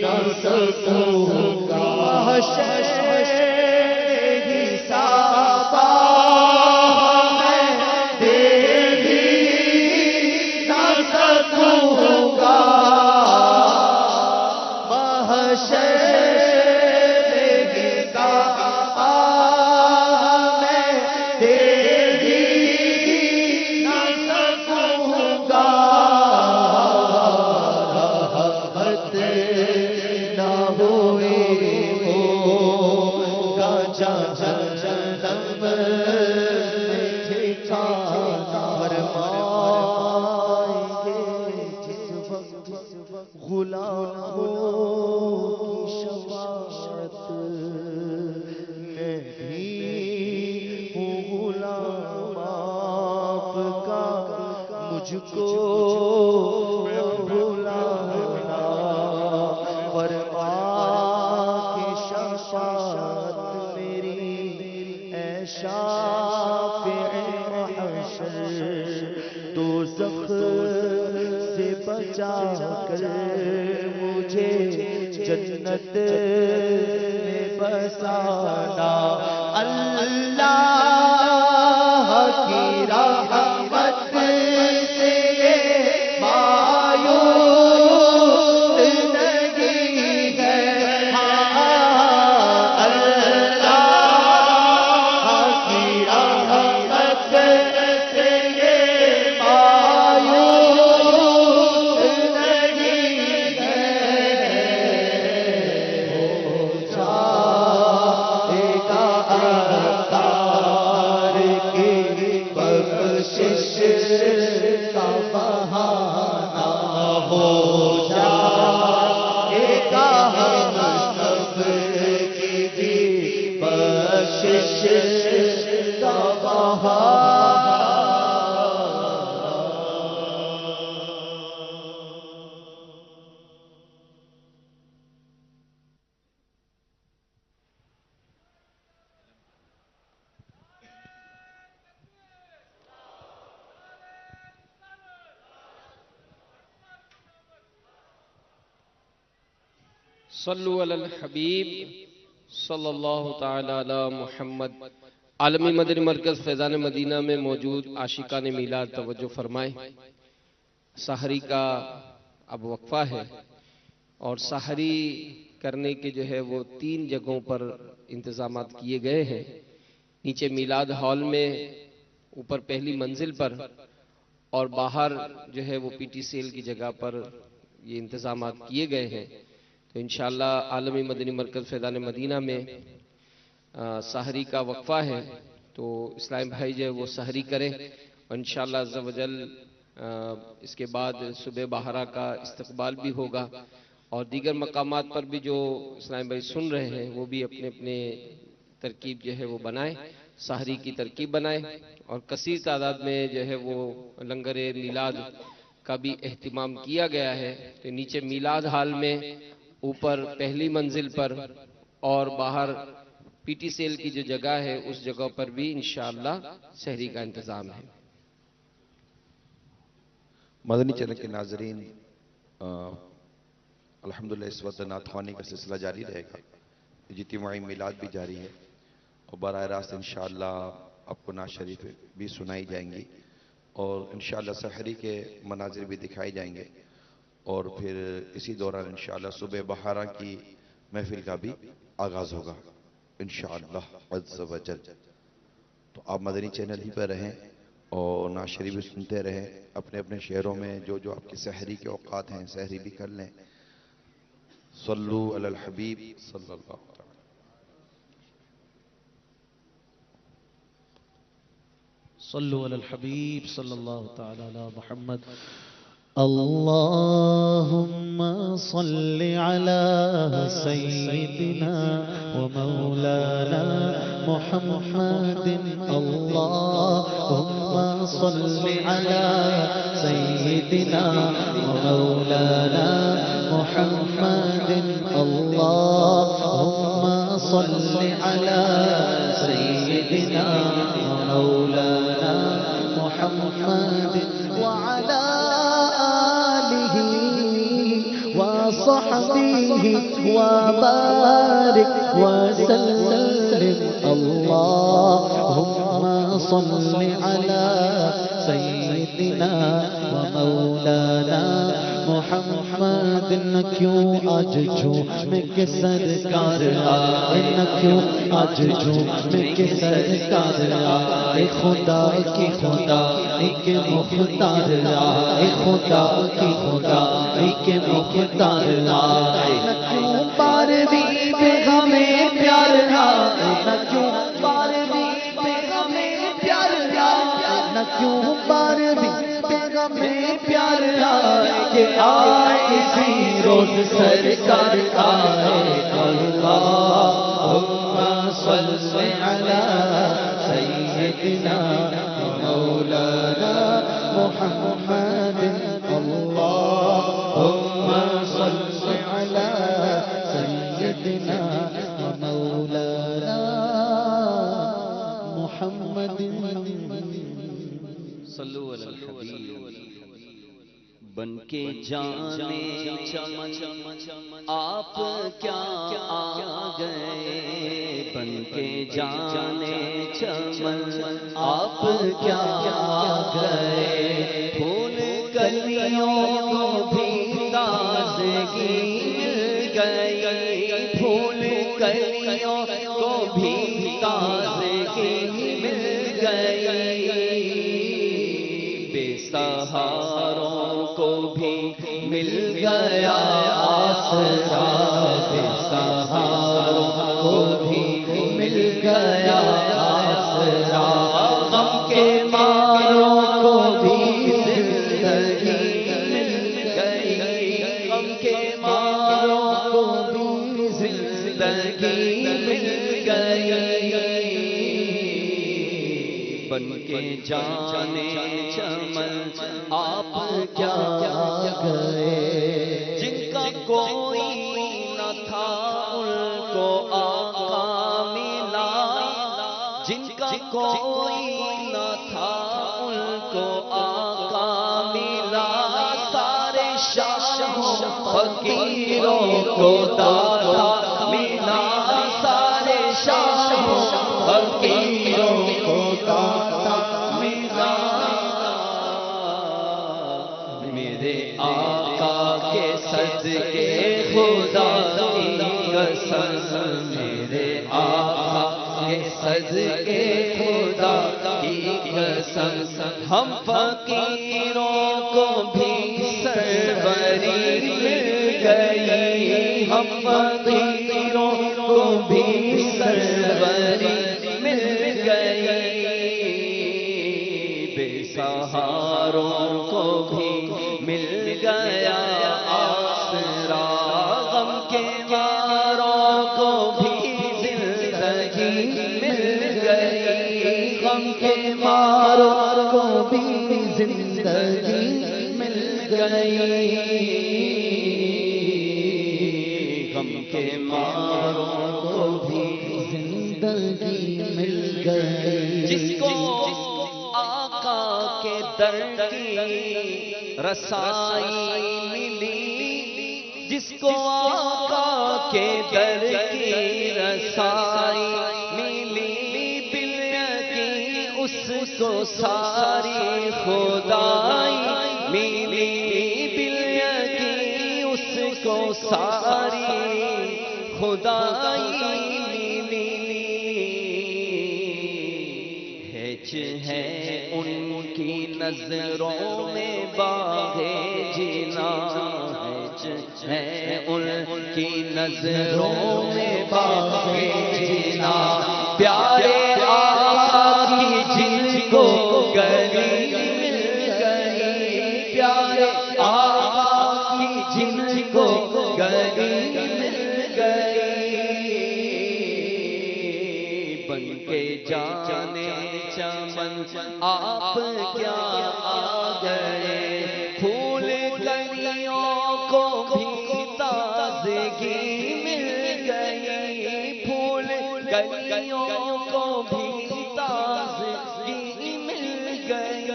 نہ سکوں گا محشر حساب میں دے بھی نہ سکوں گا محشر حساب میں دے بھی نہ سکوں گا نہ ہوئے ہوگا جہنم میں ٹھکانہ فرمائیں گے جس وقت غلاموں کی شفاعت میں بھی ہوں غلام آپ کا مجھ کو شافع محشر دوزخ سے بچا کر مجھے جنت میں بسانا اللہ کی رحمت سے مایوس نہیں ہے صلو علی الحبیب صلی اللہ تعالی علی محمد۔ عالمی مدنی مرکز فیضان مدینہ میں موجود عاشقان میلاد توجہ فرمائیں۔ سحری کا اب وقفہ ہے اور سحری کرنے کے جو ہے وہ 3 جگہوں پر انتظامات کیے گئے ہیں۔ نیچے میلاد ہال میں، اوپر پہلی منزل پر، اور باہر جو ہے وہ پی ٹی سیل کی جگہ پر یہ انتظامات کیے گئے ہیں۔ تو انشاءاللہ عالمی مدنی مرکز فیضان مدینہ میں سحری کا وقفہ ہے، تو اسلام بھائی جو ہے وہ سحری کریں، اور انشاءاللہ عز و جل اس کے بعد صبح بہارا کا استقبال بھی ہوگا، اور دیگر مقامات پر بھی جو اسلام بھائی سن رہے ہیں وہ بھی اپنے اپنے ترکیب جو ہے وہ بنائیں، سحری کی ترکیب بنائیں، اور کثیر تعداد میں جو ہے وہ لنگر میلاد کا بھی اہتمام کیا گیا ہے۔ تو نیچے میلاد ہال میں، اوپر پہلی منزل پر، اور باہر پی ٹی سیل کی جو جگہ ہے اس جگہ پر بھی انشاءاللہ سحری کا انتظام ہے۔ مدنی چینل کے ناظرین، الحمدللہ اس وقت نعت خوانی کا سلسلہ جاری رہے گا، اجتماعی میلاد بھی جاری ہے، اور براہ راست انشاءاللہ آپ کو نعت شریف بھی سنائی جائیں گی، اور انشاءاللہ سحری کے مناظر بھی دکھائی جائیں گے، اور پھر اسی دوران انشاءاللہ صبح بہارا کی محفل کا بھی آغاز ہوگا انشاءاللہ عز و جل۔ تو آپ مدنی چینل ہی پر رہیں اور نعت شریف بھی سنتے رہیں، اپنے اپنے شہروں میں جو جو آپ کے سحری کے اوقات ہیں سحری بھی کر لیں۔ صلو علی الحبیب صلی اللہ علیہ وسلم۔ صلو علی الحبیب صلی اللہ تعالی علی محمد۔ اللهم صل على سيدنا ومولانا محمد اللهم صل على سيدنا ومولانا محمد اللهم صل على سيدنا ومولانا محمد وعلى آله وصحبه فيه وبارك وسلم اللهم صل على سيدنا ومولانا محمد نہ کیوں آج جھوم کے سرکار آئے نہ کیوں آج جھوم کے سرکار آئے خدا کی خدا ایک مختار آئے خدا کی خدا ایک مختار آئے نہ کیوں بارویں پہ ہمیں پیار آئے نہ کیوں بارویں پہ ہمیں پیار آئے نہ کیوں بارویں پہ ہمیں پیار آئے کہ آئے اسی روز سرکار آئے اللہم صل علی سیدنا مولانا محمد اللہم صل علی سیدنا مولانا محمد صلو علی الحبیب بن کے جانے چمن آپ کیا آ گئے بن کے جانے چمن آپ کیا آ گئے پھول کلیوں کو بھی تازگی مل گئی پھول کلیوں کو بھی تازگی مل گئی بے سہاروں کو بھی مل گیا آسرا بے سہاروں کو بھی مل گیا آسرا غم کے ماروں کو بھی زندگی مل گئی غم کے ماروں کو بھی زندگی مل گئی بن کے جانے چمن آپ کیا گئے جن کا کوئی نہ تھا ان کو آقا ملا جن کا کوئی نہ تھا ان کو آقا ملا سارے شاہوں فقیروں کو داتا ملا سارے شاہوں فقیروں کو داتا ملا میرے آقا کے صدقے خدا کی قسم میرے آقا کے صدقے خدا کی قسم ہم فقیروں کو بھی سروری مل گئی ہم فقیروں کو بھی سروری مل گئی بے سہاروں کو بھی مل گیا آسرا غم کے ماروں کو بھی زندگی مل گئی غم کے ماروں کو بھی زندگی مل گئی غم کے ماروں کو بھی زندگی مل گئی جس کو آقا کے در کی رسائی ملی جس کو آقا کے در کی رسائی ملی دل کی اس کو ساری خدائی ملی دل کی اس کو ساری خدائی ملی ہے ان کی نظروں میں باغ جینا ہے ان کی نظروں میں باغ جینا پیارے آقا کی جن کو گلی مل گئی پیارے آقا کی جن کو گلی مل گئی بن کے جانے چمن آپ کیا آ گئے پھول کلیوں کو بھی تازگی مل گئی پھول کلیوں کو بھی تازگی مل گئی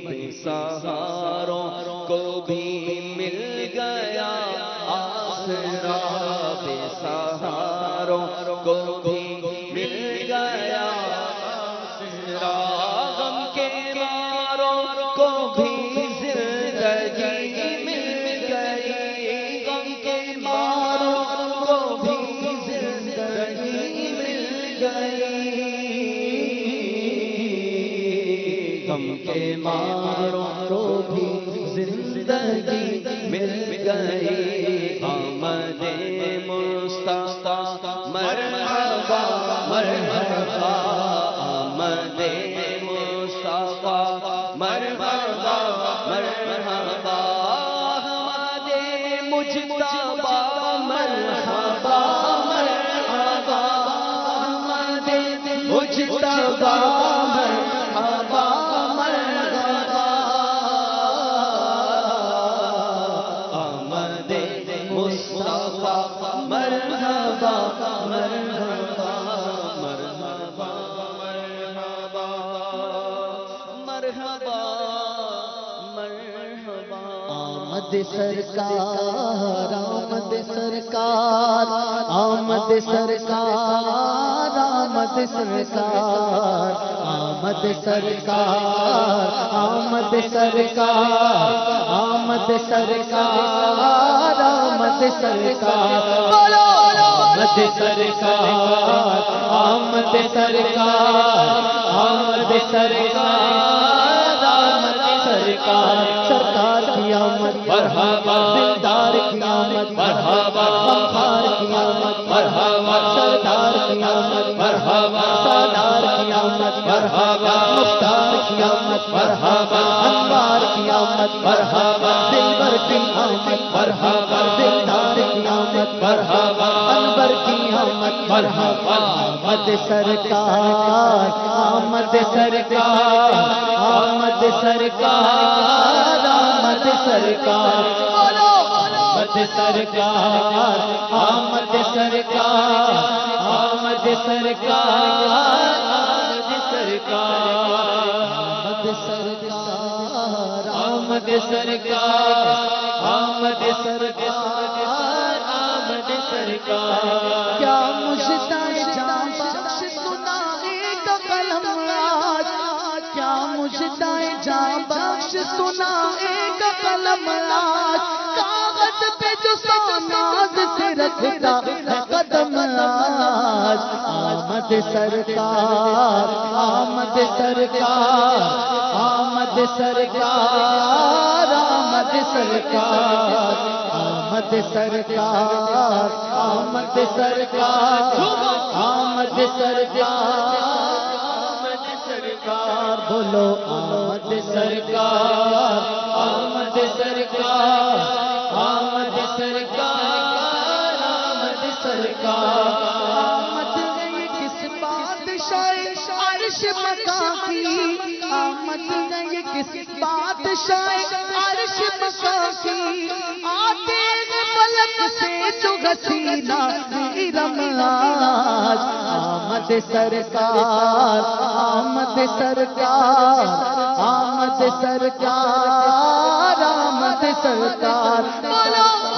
بے سہاروں کو بھی گیا آسرا، بے سہاروں کو بھی مل گیا آسرا، غم کے ماروں کو بھی زندگی مل گئی، غم کے ماروں کو بھی زندگی مل گئی، غم کے ماروں کو بھی زندگی مل گئی، آمد مصطفیٰ مرحبا مرحبا، آمد مصطفیٰ مرحبا مرحبا، آمد مجتبی مرحبا مرحبا، آمد مجتبی مرحبا مرحبا، آمد مصطفیٰ مرحبا مرحبا مرحبا مرحبا مرحبا مرحبا، آمد سرکار آمد سرکار آمد سرکار آمد سرکار آمد سرکار آمد سرکار آمد سرکار آمد سرکار، آمد سرکار آمد سرکار آمد سرکار آمد سرکار، سرکار کی آمد مرحبا، دلدار کی آمد مرحبا، غمخوار کی آمد مرحبا، سردار کی آمد مرحبا، سالار کی آمد مرحبا، مختار کی آمد مرحبا، انوار کی آمد مرحبا، دلبر کی آمد مرحبا، دلدار کی آمد مرحبا، انور کی آمد مرحبا، آمد سرکار آمد سرکار آمد سرکار آمد سرکار، آمد سرکار آمد سرکار آمد سرکار آمد سرکار آمد سرکار آمد سرکار آمد سرکار، کیا مجھتائے جاں بخش سنائے کا قلم آج، کیا مجھتائے جاں بخش سنائے کا قلم آج، کاغذ پہ جو سوناز سے رکھتا ہے قدم آج، آمد سرکار آمد سرکار آمد سرکار آمد سرکار آمد سرکار آمد سرکار آمد سرکار آمد سرکار، بولو آمد سرکار آمد سرکار آمد سرکار آمد سرکار، آمد گئی کس بادشاہ عرش مکان کی، آمد گئی کس بادشاہ عرش مکان کی، آتے ہیں فلک سے جو غسینہ ارم آج، آمد سرکار آمد سرکار آمد سرکار آمد سرکار،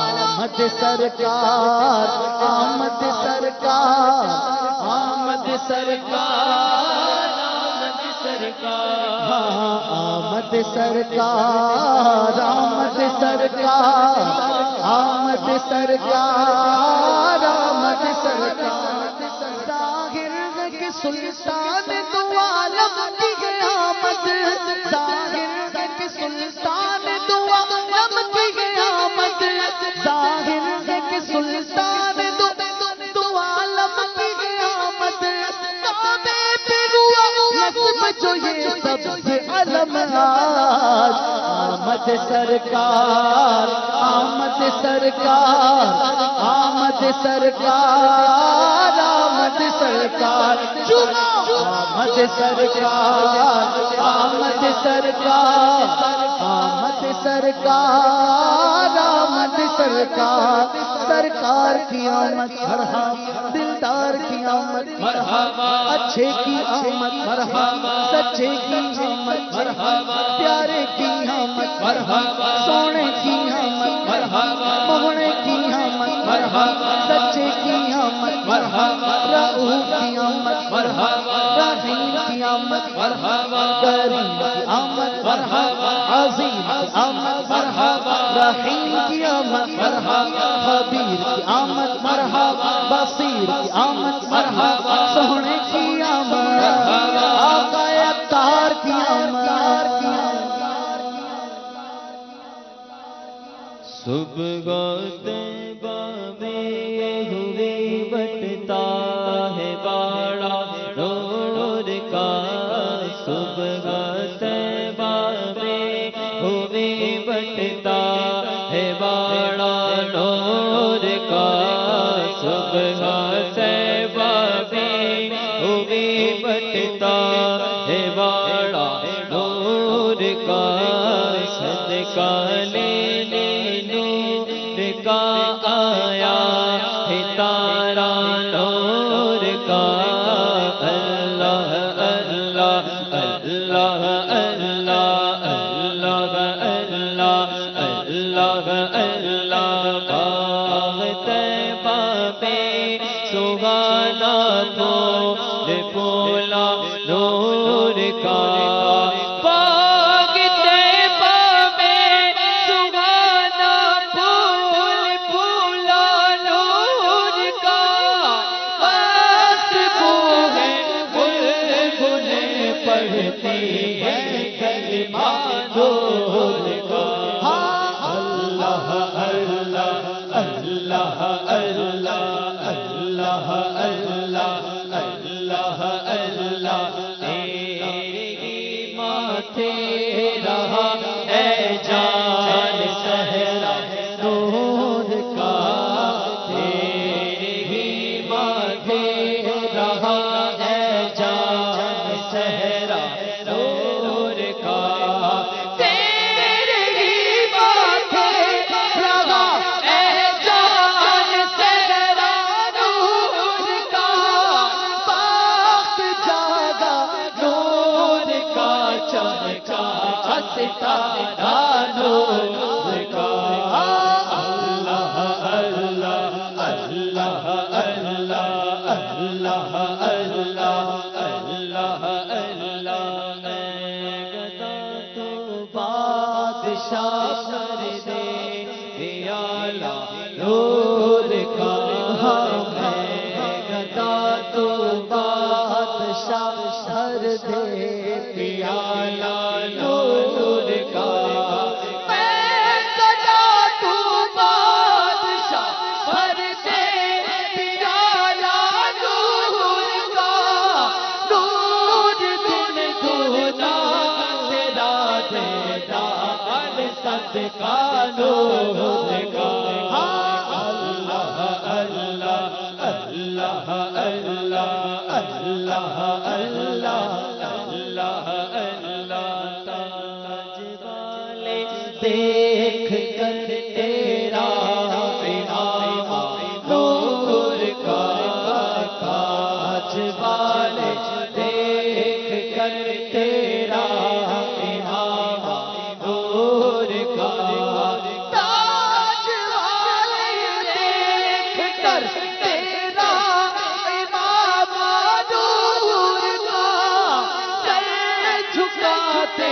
آمد سرکار آمد سرکار آمد سرکار آمد سرکار، آمد سرکار آمد سرکار آمد سرکار آمد سرکار، ظاہر ہے کہ سلطان دو عالم کی قیامت، ظاہر ہے کہ سلطان دو عالم کی قیامت، ظاہر ہے کہ سلطان دو عالم کی قیامت، کعبے پہ ہوا نصب جو یہ سب سے علم آج، آمد سرکار آمد سرکار آمد سرکار آمد سرکار، آمد سرکار آمد سرکار آمد سرکار آمد سرکار، سرکار کی آمد مرحبا، دلدار کی آمد مرحبا، اچھے کی آمد مرحبا، سچے کی آمد مرحبا، پیارے کی آمد مرحبا، سونے کی آمد مرحبا، سچے کی آمد مرحبا، رؤوف کی آمد مرحبا، رحیم کی آمد مرحبا، کریم کی آمد مرحبا، عظیم کی آمد مرحبا، رحیم کی آمد مرحبا، خبیر کی آمد مرحبا، بصیر کی آمد مرحبا، سونے کی آمد آقا اطہار کی آمد۔ صبح طیبہ میں ہوئے بٹتا ہے باڑا نور کا، صبح طیبہ میں ہوئے بٹتا ہے باڑا نور کا، صبح طیبہ میں ہوئے بٹتا ہے باڑا نور کا، صدقہ لینے کا آیا ہے تارا نور کا، اللہ اللہ اللہ اللہ اللہ اللہ اللہ اللہ، باغ طیبہ میں سہانا پھول پھولا نور کا، دیکھ کر تیرا انعام نور کا، تاج والے دیکھ کر تیرا انعام نور کا، تاج والے دیکھ کر تیرا انعام نور کا، سر جھکاتے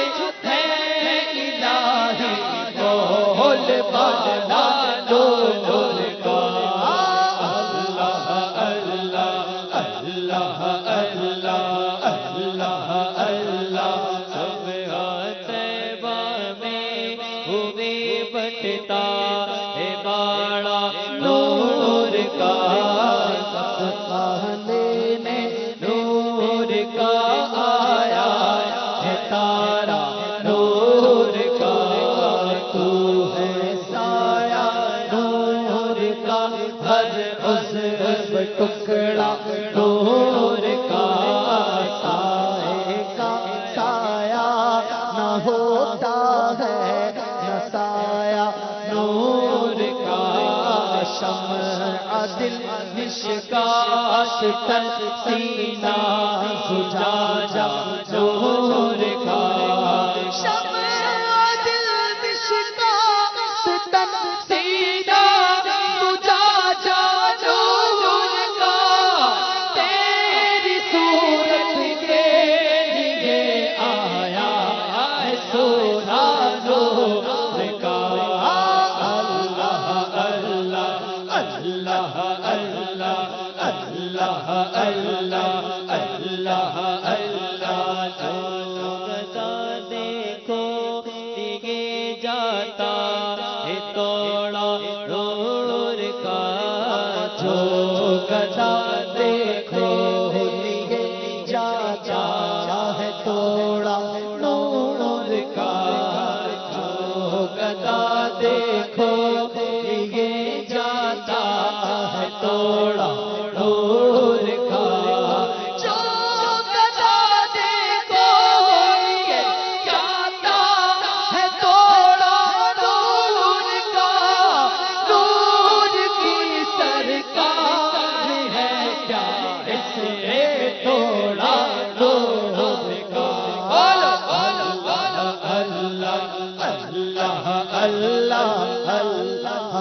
ٹکڑا نور کا، سائے کا سایہ نہ ہوتا ہے، نہ سایہ نور کا، شمع دل مشکات تن سینہ زجاجہ نور کا، شمع دل مشکات تن سینہ زجاجہ نور کا جو گدا دیکھو لیے جاتا ہے توڑا نور کا جو گدا دیکھو لیے جاتا ہے توڑا نور کا جو گدا دیکھو لیے جاتا ہے توڑا نور کا نور کی سرکار ہے کیا اسے توڑا نور کا اللہ اللہ اللہ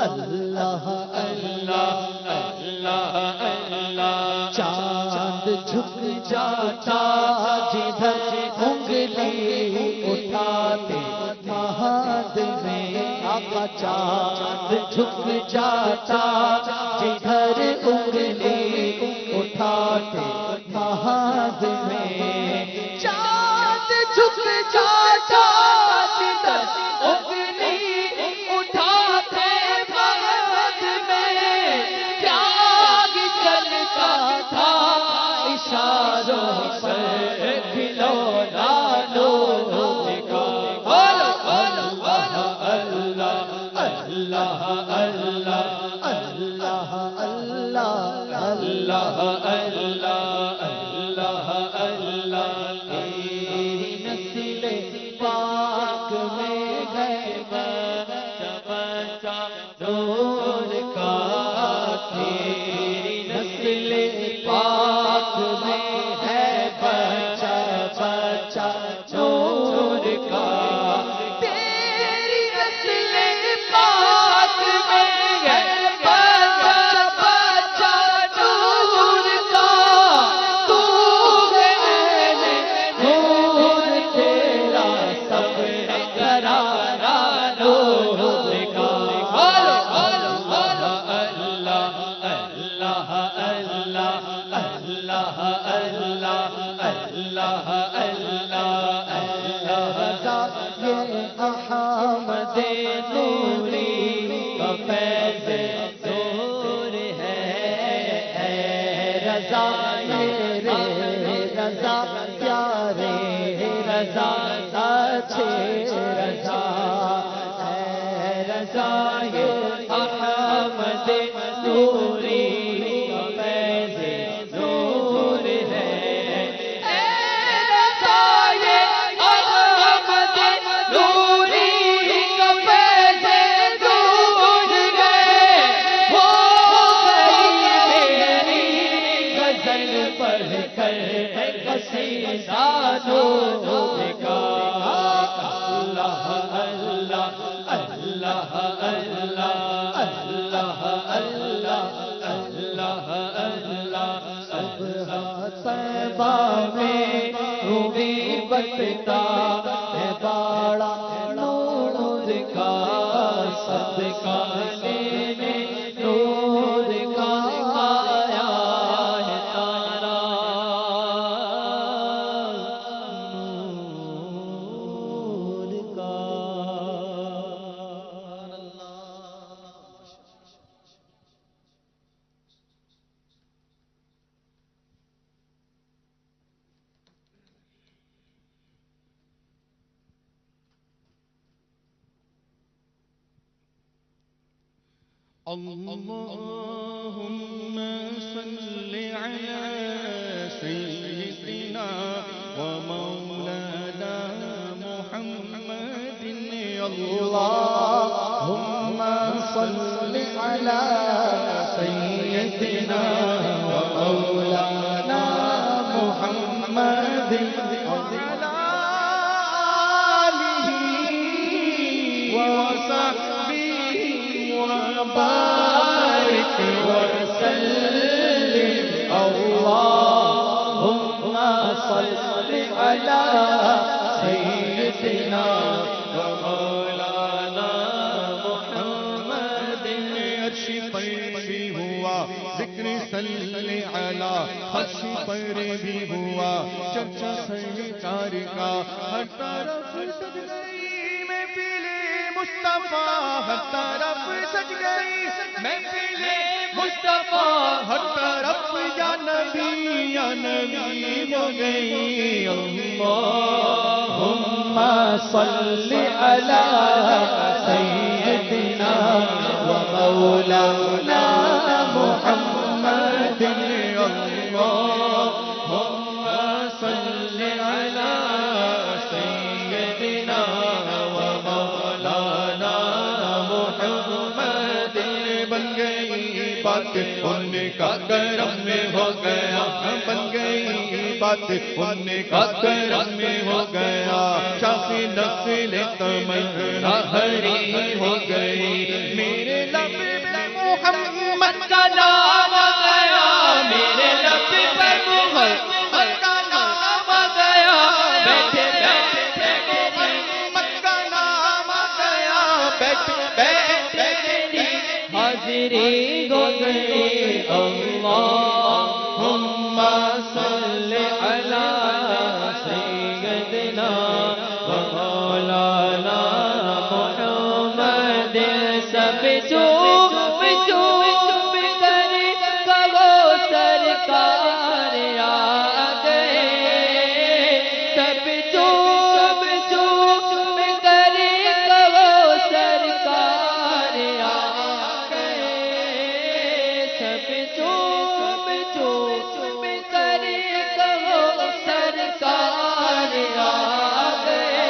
اللہ اللہ اللہ چاند جھک جاتا جدھر انگلی اٹھاتے مہد میں آقا چاند جھک جاتا جدھر انگلی اٹھاتے مہد میں چاند جھک جاتا جدھر انگلی اٹھاتے مہد میں پیاگ چلتا تھا اشاروں پر کھلونا نور کا اللہ اللہ اللہ اللہ اللہ اللہ اللہ اللہ تیری نسل پاک میں ہے بچہ بچہ نور کا تیری نسل پاک میں ہے بچہ بچہ نور کا تیری نسل پاک میں ہے بچہ بچہ نور کا تو ہے نور تیرا سب کرارا نور کا اللہ اللہ اللہ اللہ اللہ اللہ یہ احمد نوری کا فیض نور ہے اے رضا میرے رضا پیارے رضا اچھے رضا اے رضا یہ احمد نوری کا فیض نور ہے اے رضا یہ احمد نوری کا فیض نور ہے ہو گئی میری غزل پڑھ کر قصیدہ نور کا اللہ اللہ اللہ اللہ اللہ اللہ اللہ اللہ صبح طیبہ میں روبی بتتا ہے باڑا نور کا صدقہ لینے نور کا آیا ہے تارا نور کا اللهم صل على سيدنا ومولانا محمد اللهم صل على سيدنا ومولانا محمد وعلى آله وصحبه وبارك وسلم اللهم صل على سيدنا ومولانا محمد عرش پر بھی ہوا ذکر صلی علی حش پر بھی ہوا چرچا سرکار کا ہر طرف سجدے میں پیلے مصطفیٰ ہر طرف سج گئی محفل مصطفیٰ ہر طرف یا نبی ہو گئی اللهم صل على سيدنا ومولانا محمد اللهم صل على سيدنا ومولانا محمد بن گئی بات ان کا کرم میں ہو گیا بن گئی بات ان کا کرم میں ہو گیا شافی نسل تمنا ہری ہو گئی میرے لب پہ محمد کا نام آ گیا میرے لب پہ محمد کا نام آ گیا بیٹھے بیٹھے محمد کا نام آ گیا بیٹھے بیٹھے حاضری ہو گئی اللهم صل على سيدنا ومولانا محمد سب چوب چوب کر کہو سرکار آ گئے سب چوب چوب کر کہو سرکار آ گئے سب چوب چوب کر کہو سرکار آ گئے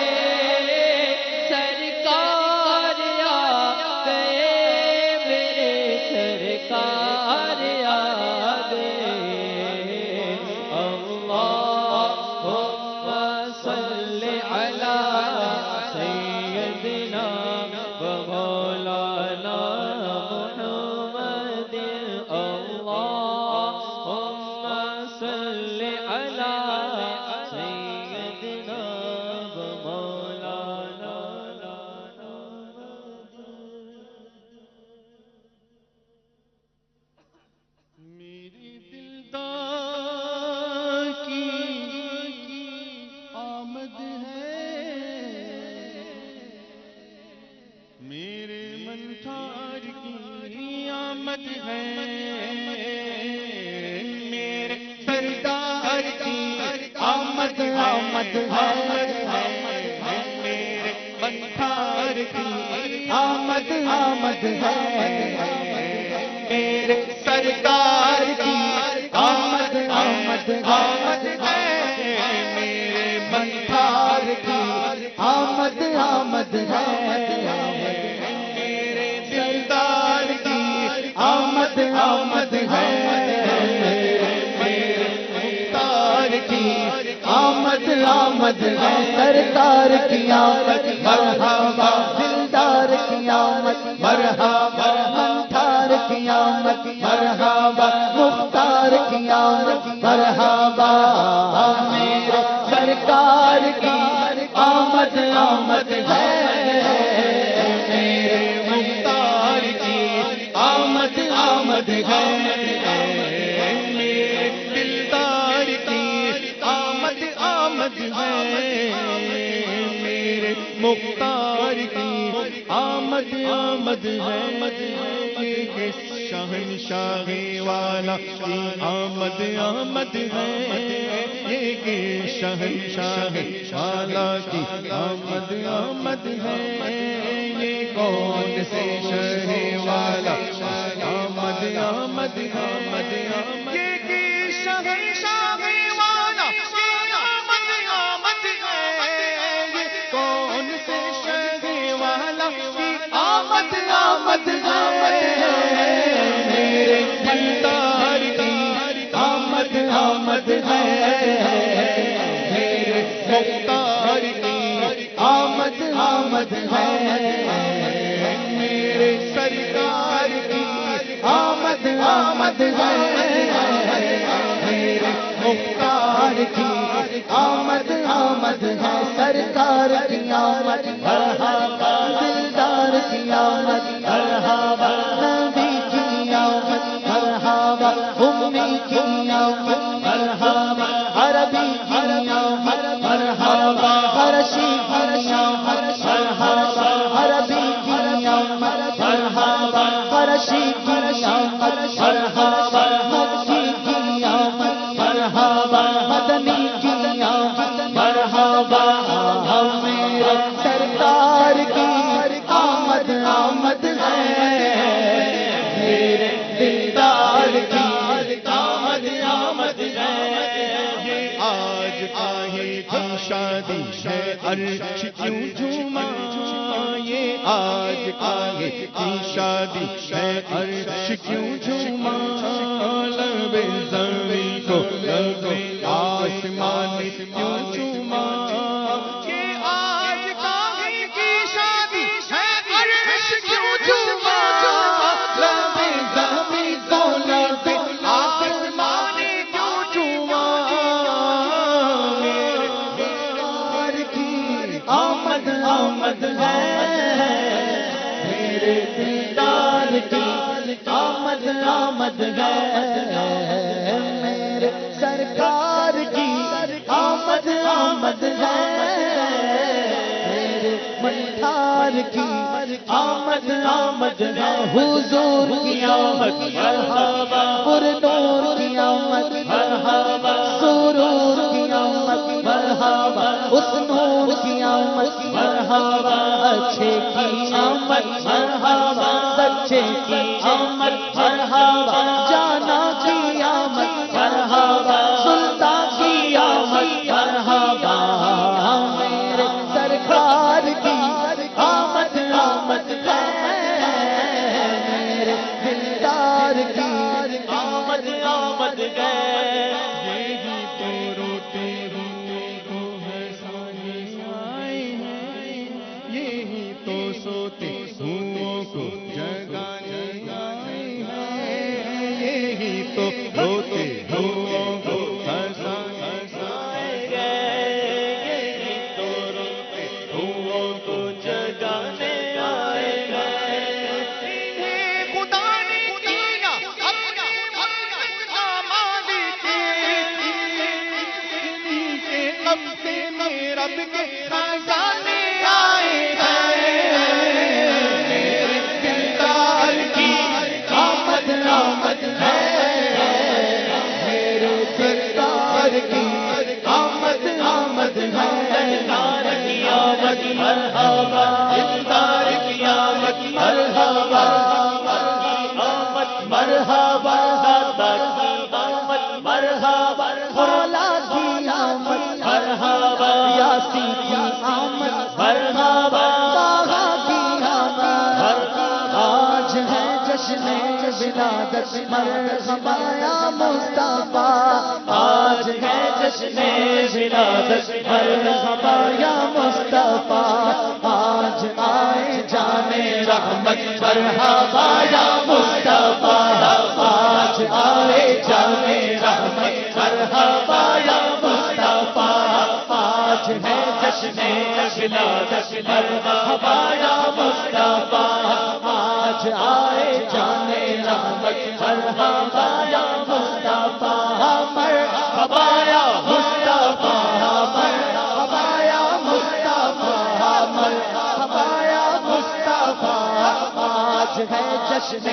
سرکار آ گئے میرے سرکار آ گئے اللهم صل على سيدنا ومولانا محمد اللهم صل على سيدنا ومولانا میری دلدار کی آمد ہے میرے منتھار کی آمد ہے میرے سردار کی آمد آمد ہے میرے منتھار کی آمد آمد ہے میرے سرکار کی آمد آمد آمد ہے میرے منتھار کی آمد آمد ہے میرے دلدار کی آمد آمد ہے میرے مختار کی آمد آمد ہے سرکار کی آمد مرحبا دلدار کی آمد مرحبا منتھار کی آمد مرحبا مختار کی آمد مرحبا میرے سرکار کی آمد آمد ہے میرے مختار کی آمد آمد ہے میرے دلدار کی آمد آمد ہے میرے مختار کی آمد آمد ہے شہنشاہی والا کی آمد آمد ہے یہ شہنشاہی والا کی آمد آمد ہے یہ کون سے شہر والا آمد آمد آمد آمد یہ شہنشاہی والا کی آمد آمد ہے یہ کون سے شہر والا کی آمد آمد ہے میرے دلدار کی آمد آمد ہے میرے مختار کی آمد آمد ہے میرے سرکار کی آمد آمد ہے میرے مختار کی آمد آمد ہے سرکار کی آمد مرحبا دلدار کی آمد مرحبا نبی کی آمد مرحبا امی کی آمد مرحبا عربی کی آمد مرحبا فرشی کی آمد مرحبا عربی عرشی کی آمد مرحبا مکی کی آمد مرحبا مدنی کی آمد مرحبا میرے سرکار کی آمد آمد ہے میرے دیدار کی آمد آمد ہے آج آئے تھی شادی ہے عرش کیوں جھوما یہ آج آئے تھی شادی ہے عرش کیوں جھوما لب زمین کو لب آسمان کیوں جھوما یہ آج آئے کی شادی ہے عرش کیوں جھوما لب زمین کو لب آسمان کیوں جھوما آمد آمد ہے میرے دیدار کی آمد آمد ہے میرے سرکار کی آمد آمد ہے میرے ملکار کی آمد آمد ہے حضور کی آمد مرحبا پر نور کی آمد مرحبا سرور کی آمد مرحبا اس نور کی آمد مرحبا اچھے کی آمد مرحبا سچے کی آمد مرحبا جانا کی آمد مرحبا سلطان کی آمد مرحبا میرے سرکار کی آمد آمد ہے میرے دلدار کی آمد آمد ہے یہی تو روتے روتے تو ہنسانے آئے ہیں یہی تو سوتے ہوں کو جگانے آئے ہیں یہی تو روتے ہوں کو ہنسانے آئے ہیں یہی تو روتے ہوں کو جگانے آئے ہیں خدا نے دیا اپنا آماد کے اب سے رب کے خزانے آئے ہیں میرے دلدار کی آمد آمد ہے میرے سرکار کی آمد آمد ہے دلدار کی آمد مرحبا دلدار کی آمد مرحبا آمد مرحبا آمد مرحبا مولا کی آمد مرحبا یاسی کی آمد مرحبا طٰہٰ کی آمد آج ہے جشن ولادت مرحبا یا مصطفیٰ آج ہے جشن ولادت مرحبا یا مصطفیٰ آج آئے جانے رحمت مرحبا یا مصطفیٰ آج آئے جانے رحمت مرحبا یا مصطفیٰ آج ہے جشن ولادت مرحبا یا مصطفیٰ آج آئے جانے رحمت مرحبا یا مصطفیٰ مرحبا یا مصطفیٰ مرحبا یا مصطفیٰ مرحبا یا مصطفیٰ آج ہے جشن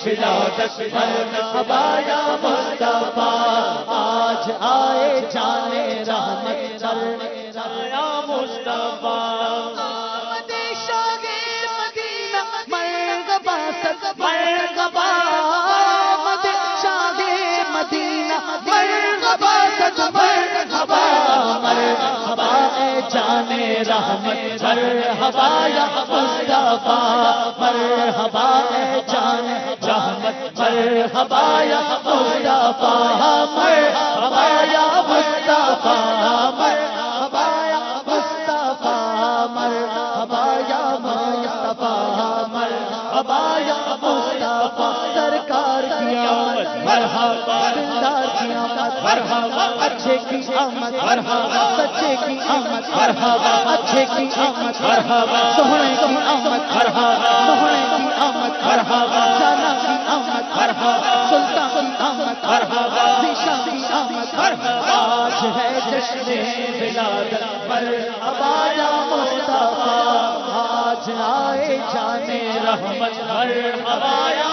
ولادت مرحبا یا مصطفیٰ آج آئے جانے رحمت یا مصطفیٰ آمد شاہ مدینہ مرحبا مرحبا آمد شاہ مدینہ مرحبا مرحبا مرحبا اے جانے رحمت مرحبا یا مصطفیٰ مرحبا اے جانے رحمت مرحبا یا مصطفیٰ مرحبا یا مصطفیٰ مرحبا یا مصطفیٰ مرحبا یا مصطفیٰ مرحبا یا مصطفیٰ سرکار کی آمد مرحبا دلدار کی آمد مرحبا اچھے کی آمد مرحبا سچے کی آمد مرحبا اچھے کی آمد مرحبا سوہنے کی آمد مرحبا سوہنے کی آمد مرحبا جانا کی آمد مرحبا سلطان کی آمد مرحبا ذیشاں کی آمد مرحبا آج ہے جشن ولادت مرحبا یا مصطفیٰ آج آئے جانے رحمت مرحبا یا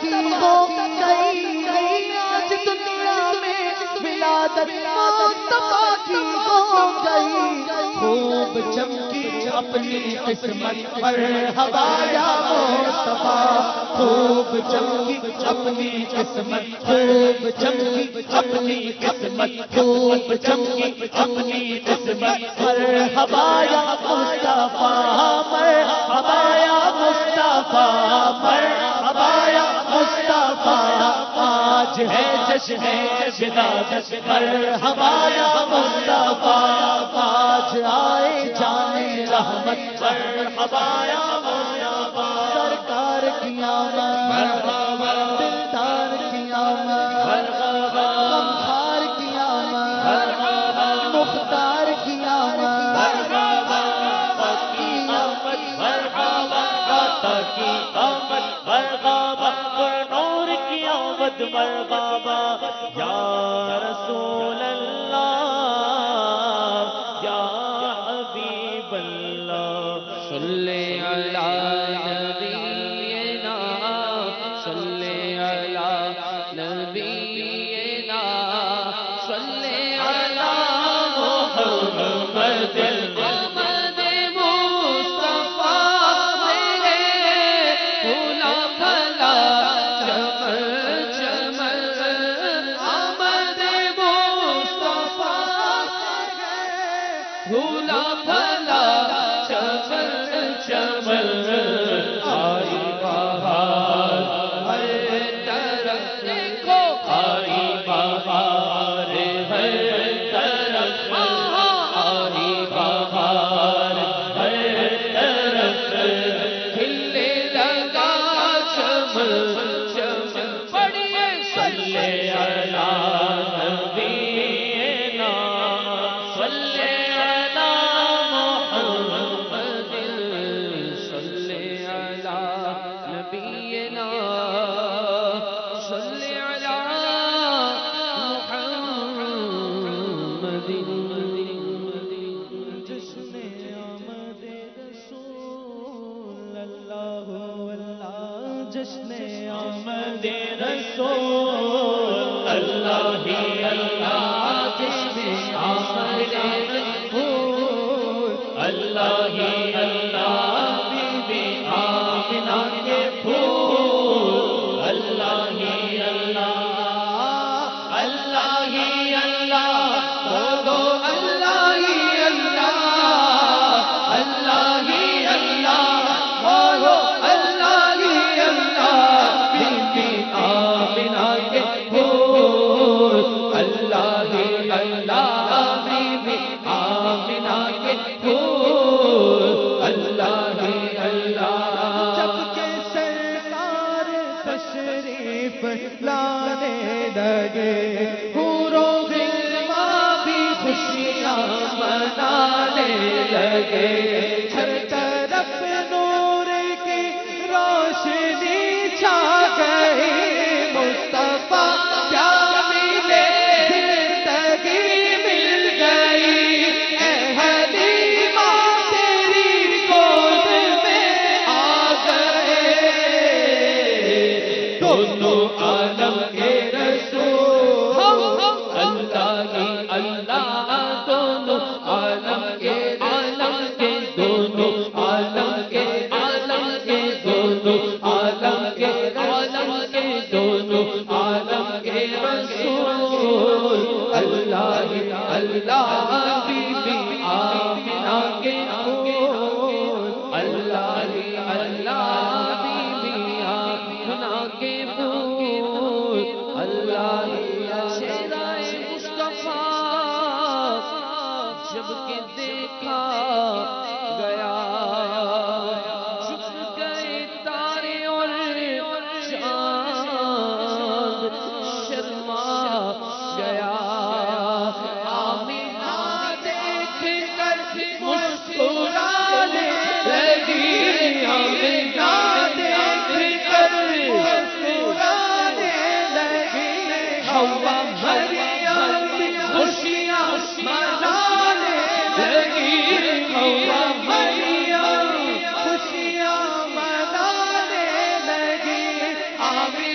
کی ہو گئی آج دنیا میں ولادت مصطفیٰ کی ہو گئی خوب چمکی اپنی قسمت مرحبا یا مصطفیٰ خوب چمکی اپنی قسمت خوب چمکی اپنی قسمت خوب چمکی اپنی قسمت مرحبا یا مصطفیٰ مرحبا یا مصطفیٰ مرحبا یا مصطفیٰ آج ہے جشن ولادت مرحبا یا مصطفیٰ آج آئے جانے رحمت مرحبا یا مصطفیٰ سرکار کی آمد مرحبا دلدار کی آمد مرحبا غمخوار کی آمد مرحبا مختار کی آمد مرحبا کی آمد مرحبا عطا کی آمد مرحبا نور کی آمد مرحبا یا رسول اللہ یا حبیب اللہ صلی علی نبینا صلی علی نبینا صلی علی محمد محمد مصطفیٰ تیرے پھولا پھلا چمن چمن آمد مصطفیٰ پھولا پھلا چمن چمن آئی بہار ہر طرف دیکھو آئی بہار ہر طرف آئی بہار ہر طرف کھلنے لگا چمن چمن پڑھیے صلی علی نبینا صلی علی محمد صلی علی نبینا صلی علی محمد جشن آمد رسول اللہ اللہ جشن آمد رسول اللہ ہی اللہ جشن آمد رسول اللہ ہی اللہ بی بی آمنہ کے پھول اللہ ہی اللہ اللہ ہی اللہ بولو اللہ ہی اللہ اللہ ہی اللہ بولو اللہ ہی اللہ بی بی آمنہ کے پھول اللہ ہی اللہ بی بی آمنہ کے پھول اللہ ہی اللہ جب کہ سرکار تشریف لانے لگے حوروں غلمان بھی خوشیاں منانے لگے ہر طرف نور کی روشنی چھا گئی مصطفیٰ کیا ملے زندگی مل گئی اے حلیمہ تیری گود میں آ گئے دونوں عالم کے رسول اللہ ہی اللہ دونوں عالم کے دونوں عالم کے دونوں عالم کے دونوں عالم کے رسول اللہ ہی اللہ بی بی آمنہ کے پھول اللہ ہی اللہ بی بی آمنہ کے پھول اللہ ہی شہدائے مصطفیٰ جب کہ دیکھا گیا جھک گئے تارے اور چاند شرما گیا آمینہ دیکھ کر مسکرانے لگی آمینہ دیکھ کر مسکرانے لگی حوا مریم خوشیاں منانے لگی حوا مریم خوشیاں منانے لگی آمینہ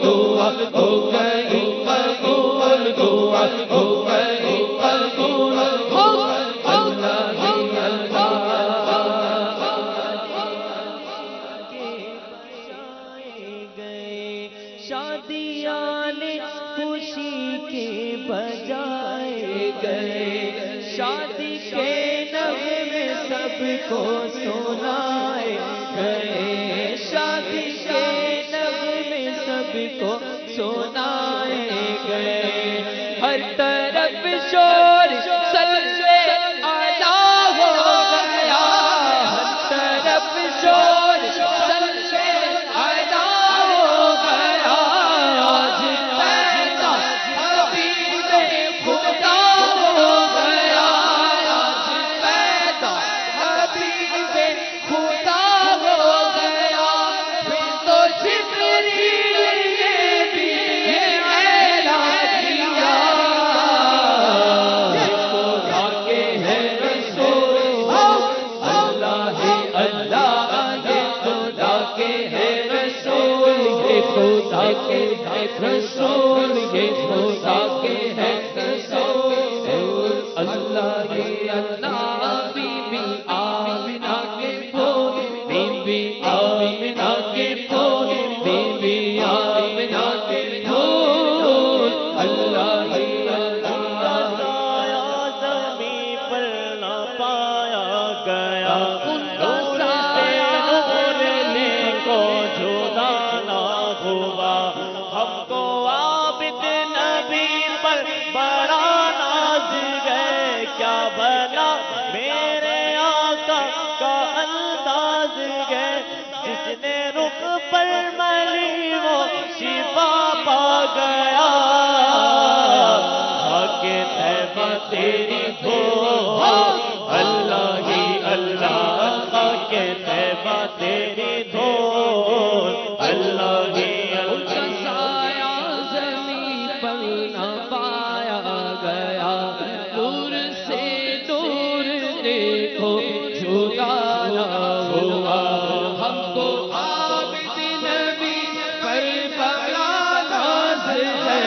دعا ہو گئی قبول، دعا ہو گئی قبول، اللہ ہی اللہ کے بجائے گئے، شادیاں خوشی کے بجائے گئے، شادی کے نغمے سب کو سنائے گئے، شادی کے نغمے سب کو سنائے گئے، ہر طرف شور صلی علی ہو گیا، ہر طرف شور صلی علی ہو گیا، آج پیدا حبیب خدا ہو گیا، آج پیدا حبیب خدا ہو گیا، پھر تو جبریل نے بھی اعلان کیا، یہ خدا کے ہیں رسول، اللہ ہی اللہ، یہ خدا کے ہیں رسول، یہ خدا کے ہیں رسول، یہ خدا کے ہیں رسول، اللہ ہی اللہ، بی بی آمنہ کے پھول، بی بی آمنہ کے پھول، بی بی آمنہ کے پھول، اللہ ہی اللہ، سایہ زمین پر نہ پایا گیا، نور سے نور لے کو جدا نہ ہوا، ہم کو عابد نبی پر بڑا ناز ہے، کیا بنا میرے آقا کا انداز ہے، جس نے رخ پر ملی وہ شفا پا گیا، کے طیبہ تیری دھول، اللہ ہی اللہ، کے طیبہ تیری دھول، اللہ ہی کا سایہ زمین پر نہ پایا گیا، دور سے دور دیکھو جدا نہ ہوا، ہم کو عابد نبی پر بڑا ناز ہے،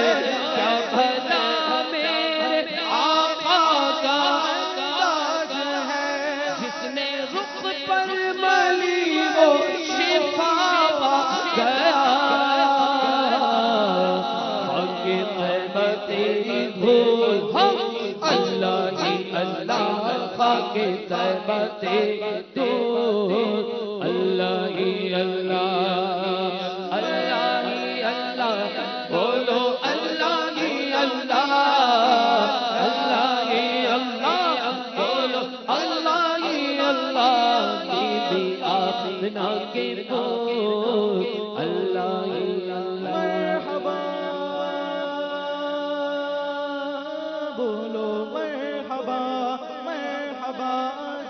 کیا بھلا میرے آقا کا انداز ہے، جس نے رخ پر ملی وہ شفا پا گیا، حق طیبہ تیری دھول، اللہ ہی اللہ، خاک طیبہ تیری دھول، اللہ ہی اللہ، اللہ ہی اللہ، بولو اللہ ہی اللہ، اللہ ہی اللہ، بولو اللہ ہی اللہ، بی بی آمنہ کے پھول، اللہ ہی اللہ، مرحبا بولو مرحبا مرحبا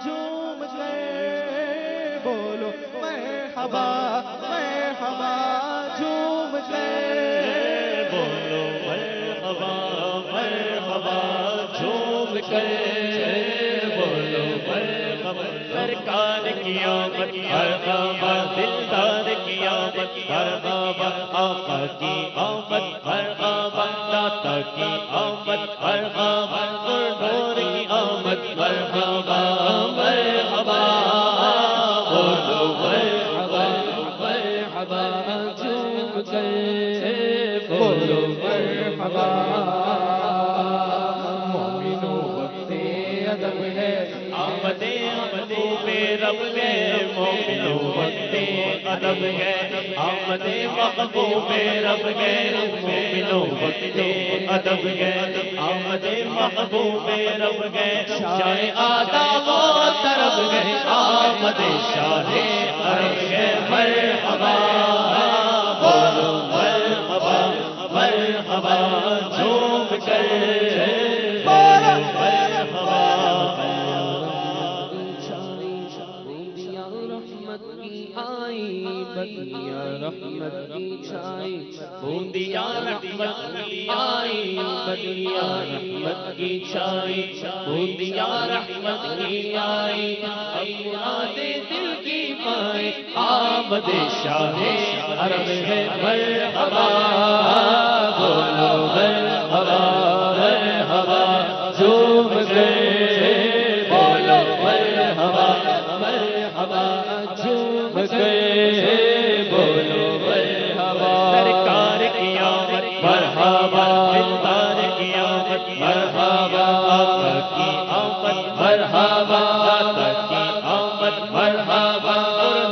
جھوم گئے، بولو مرحبا مرحبا جھوم گئے، بولو مرحبا مرحبا جھوم کر، بولو مرحبا، سرکار کی آمد مرحبا، دلدار کی آمد مرحبا، آقا کی آمد مرحبا، داتا کی آمد مرحبا، نور کی آمد مرحبا مرحبا، بولو مرحبا مرحبا جھوم کر بولو مرحبا، مومنو وقت ادب ہے، آمد محبوب رب ہے، مومنو وقت ادب ہے، آمد محبوب رب ہے، مومنو وقت ادب ہے، آمد محبوب رب ہے، شاہ آداب و طرب ہے، آمد شاہ عرب ہے، مرحبا بولو مرحبا مرحبا جھوم کر بولو مرحبا، بوندیاں رحمت کی آئی، بدیاں رحمت کی چھائی، بوندیاں رحمت کی آئی، بدیاں رحمت کی چھائی، بوندیاں رحمت کی آئی، اب مراد دل کی پائیں آمد شاہ عرب ہے مرحبا بولو مرحبا مرحبا جھوم گئے بولو مرحبا مرحبا جھوم گئے بولو مرحبا سرکار کی آمد مرحبا دلدار کی آمد مرحبا آقا کی آمد مرحبا آقا کی آمد مرحبا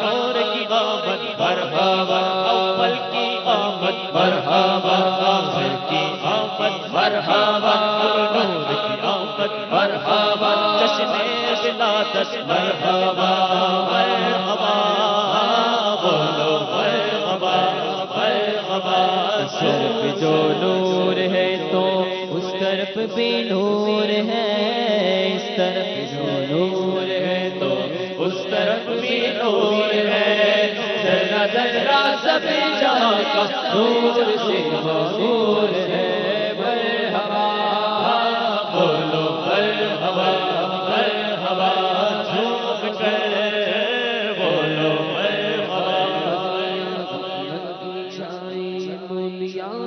نور کی آمد مرحبا اول کی آمد مرحبا آخر کی آمد مرحبا نور کی آمد مرحبا جشن ولادت مرحبا مرحبا بولو مرحبا مرحبا اس طرف جو نور ہے تو اس طرف بھی نور ہے اس طرف جو نور ہے تو اس طرف بھی نور ہے ذرا ذرا سب جہاں کا نور سے نور ہے مرحبا بولو مرحبا مرحبا جھوم کر بولو مرحبا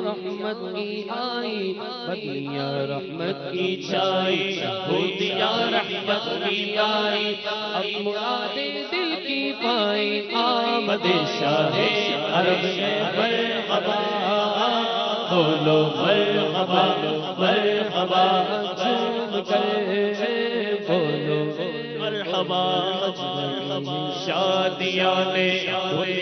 رحمت کی آئی بدیا رحمت کی چھائی بھوتیا رحمت کی آئی اب مرادیں دل کی پائی آمد شاہ عرب میں مرحبا بولو مرحبا مرحبا جھوم کر بولو مرحبا شادیاں نے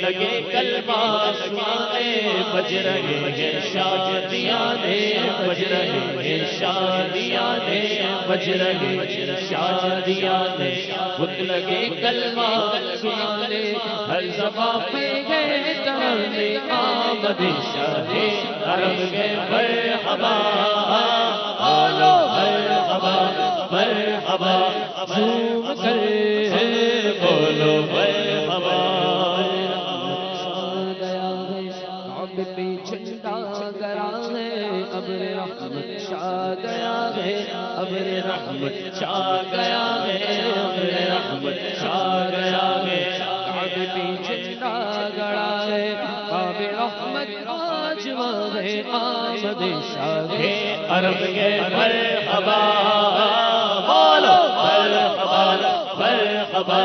لگے کلمہ سنانے بج رہے ہیں شادیاں نے بج رہے ہیں شادیاں نے بج رہے ہیں شادیاں نے لگے کلمہ سنانے ہر زباں پہ گئے ترانے آمد شاہ عرب میں مرحبا بولو مرحبا مرحبا جھوم کر بولو مرحبا کعبے پہ جھنڈا گرا ہے ابر رحمت چھا گیا ہے ابر رحمت چھا گیا ہے ابر رحمت چھا گیا ہے کعبے پہ جھنڈا گڑا ہے کعبے رحمت آج ہے آمد شاہ عرب کے مرحبا بولو مرحبا مرحبا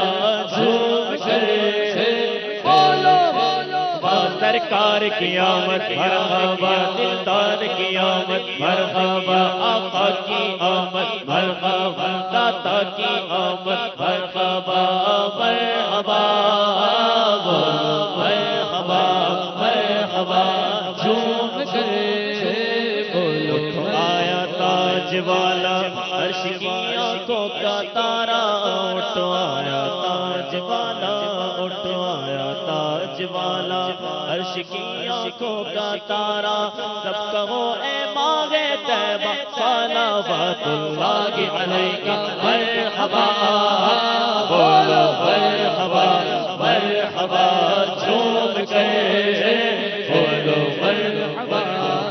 جھوم کر بولو سرکار کی آمد مرحبا دلدار کی آمد مرحبا آقا کی آمد مرحبا داتا کی آمد مرحبا مرحبا مرحبا مرحبا جھوم کر بولو آیا تاج والا عرش کی آنکھوں کا تارا اٹھ آیا تاج والا اٹھ آیا تاج والا عرش کی آنکھوں کا تارا سب کہو اے ماغ طیبہ صلوات اللہ علیہ مرحبا بولو مرحبا مرحبا جھوم کر بولو مرحبا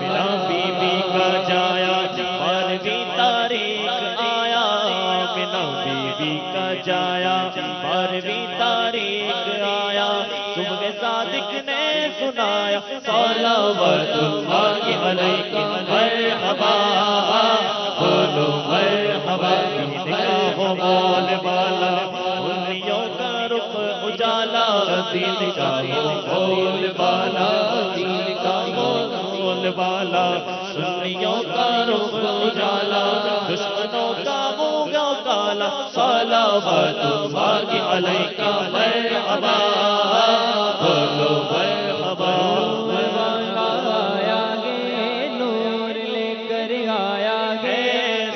بنا بی بی کا جایا بارہویں تاریخ آیا بنا بی بی کا جایا بارہویں تاریخ آیا صبح صادق نے سنایا صلوات اللہ علیہ مرحبا بولو مرحبا دین کا ہو بول بالا انیوں کا رخ اجالا دین کا ہو بول بالا دین کا ہو بول بالا سنیوں کا رخ اجالا دشمنوں کا منہ کالا صلوات اللہ علیہ مرحبا بولو مرحبا آیا گے نور لے کر آیا گے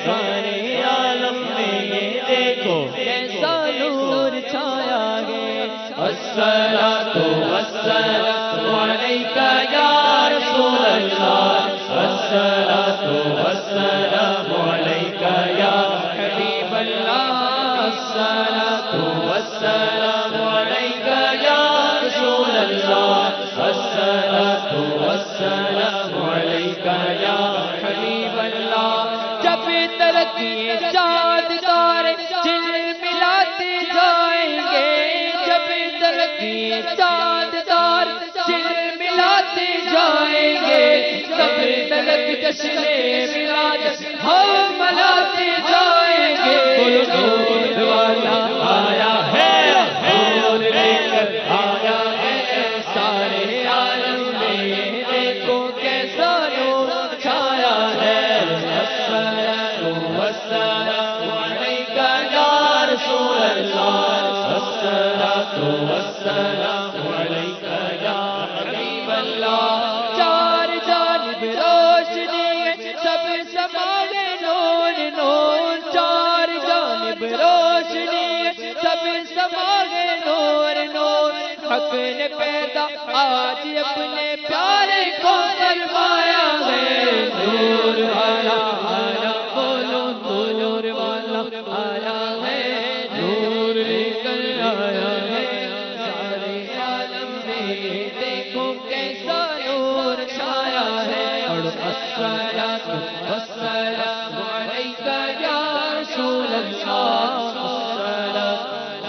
سارے عالم میں یہ دیکھو کیسا نور چھایا گے الصلاۃ والسلام علیک یا رسول اللہ الصلاۃ والسلام علیک یا حبیب اللہ الصلاۃ والسلام علیک یا رسول اللہ الصلاۃ والسلام علیک یا حبیب اللہ جب تلک یہ چاند تارے جل ملاتے جائیں گے جب تلک کی چاند دار سر ملاتے جائیں گے سب ملک جشن میلاد ہم ملاتے جائیں گے نور والا آیا ہے نور لے کر آیا ہے سارے عالم میں دیکھو کیسا نور چھایا ہے والسلام علیکہ یا رسول اللہ والسلام علیکہ یا حبیب اللہ چار جانب روشنی ہے سب سمانے نور نور چار جانب روشنی ہے سب سمانے نور نور حق نے پیدا آج اپنے پیارے کو فرمایا ہے نور والا آیا بولو نور والا آیا ہے نور لے کر آیا ہے سارے عالم میں دیکھو کیسا نور چھایا ہے اور الصلاۃ والسلام علیکہ یا رسول اللہ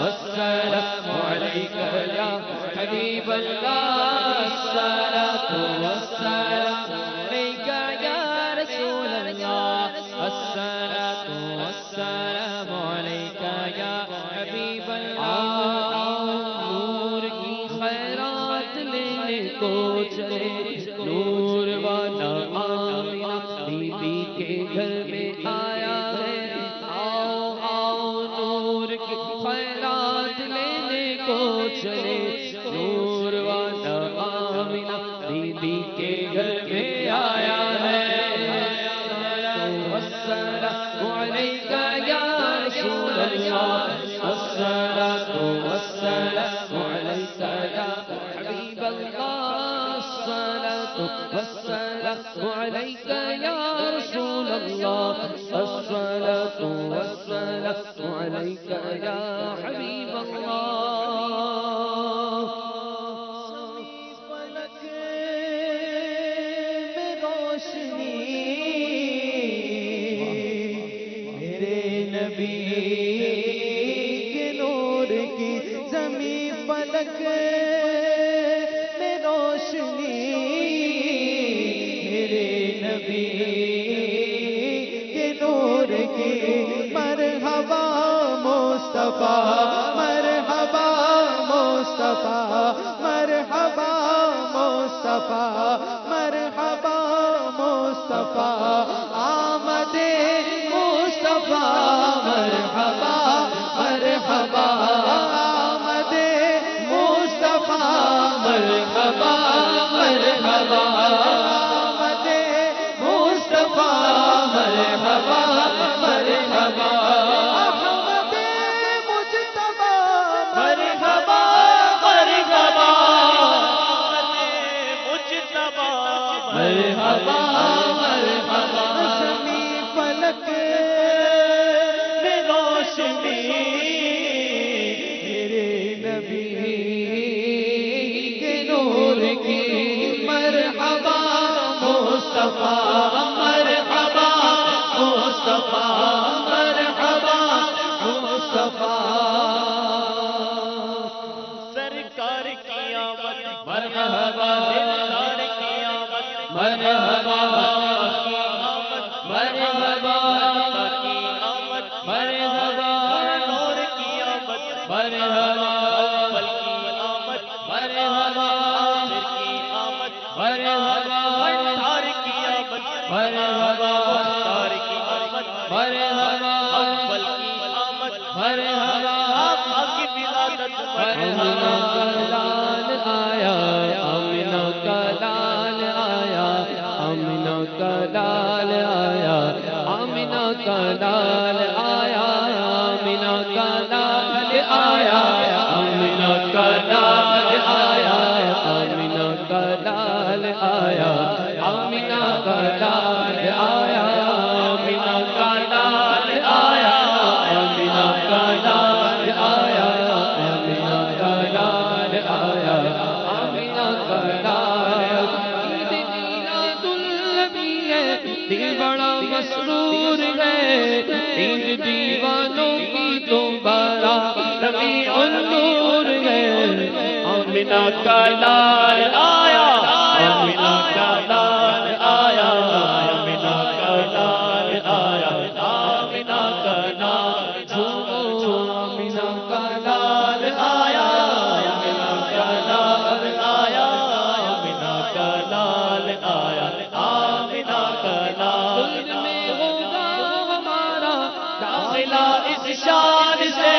الصلاۃ والسلام علیکہ یا حبیب اللہ الصلاۃ والسلام علیکہ یا رسول اللہ الصلاۃ والسلام علیکہ یا حبیب اللہ نور کی خیرات لینے کو چلے نور والا آمینہ بی بی کے گھر میں آیا ہے آؤ آؤ نور کی خیرات لینے کو چلے نور والا آمینہ بی بی کے گھر میں آیا ہے والسلام علیکہ یا رسول اللہ الصلاۃ والسلام علیکہ یا حبیب اللہ الصلاۃ والسلام علیکہ یا رسول اللہ الصلاۃ والسلام علیکہ یا حبیب اللہ فلک میں روشنی میرے نبی کے نور کی زمین فلک میں روشنی میرے نبی کے نور کی مرحبا مصطفیٰ مرحبا مصطفیٰ مرحبا مصطفیٰ مرحبا مصطفیٰ آمد مصطفیٰ مرحبا مرحبا آمد مصطفیٰ مرحبا مرحبا آمد مصطفیٰ مرحبا مرحبا احمد مجتبی مرحبا مرحبا مرحبا مرحبا زمین فلک میں روشنی میرے نبی کے نور کی مرحبا مصطفیٰ مرحبا مصطفیٰ مرحبا مصطفیٰ سرکار کی آمد مرحبا دلدار کی آمد مرحبا کی آمد مرحبا کی آمد مرحبا نور کی آمد مرحبا اول کی آمد مرحبا آخر کی آمد مرحبا تار کی آمد مرحبا تار کی آمد مرحبا اول کی آمد مرحبا آقا کی ولادت مرحبا لال آیا آمینہ کا لال آیا آمینہ کا لال آیا آمینہ کا لال آیا آمینہ کا لال آیا آمینہ کا لال آیا آمینہ کا لال آیا آمینہ کا لال آیا آمینہ کا لال آیا آمینہ کا لال آیا آمینہ کا لال آیا آمینہ کا لال عید میلاد النبی ہے دل بڑا مسرور ہے عید دیوانوں کی دوبارہ ربیع النور ہے آمینہ کا لال آیا آمینہ کا لال آیا آمینہ کا لال آیا آمینہ کا لال جھومو آمینہ کا لال آیا آمینہ کا لال آیا آمینہ کا لال آیا آمینہ کا لال میں ہوگا ہمارا داخلہ اس شان سے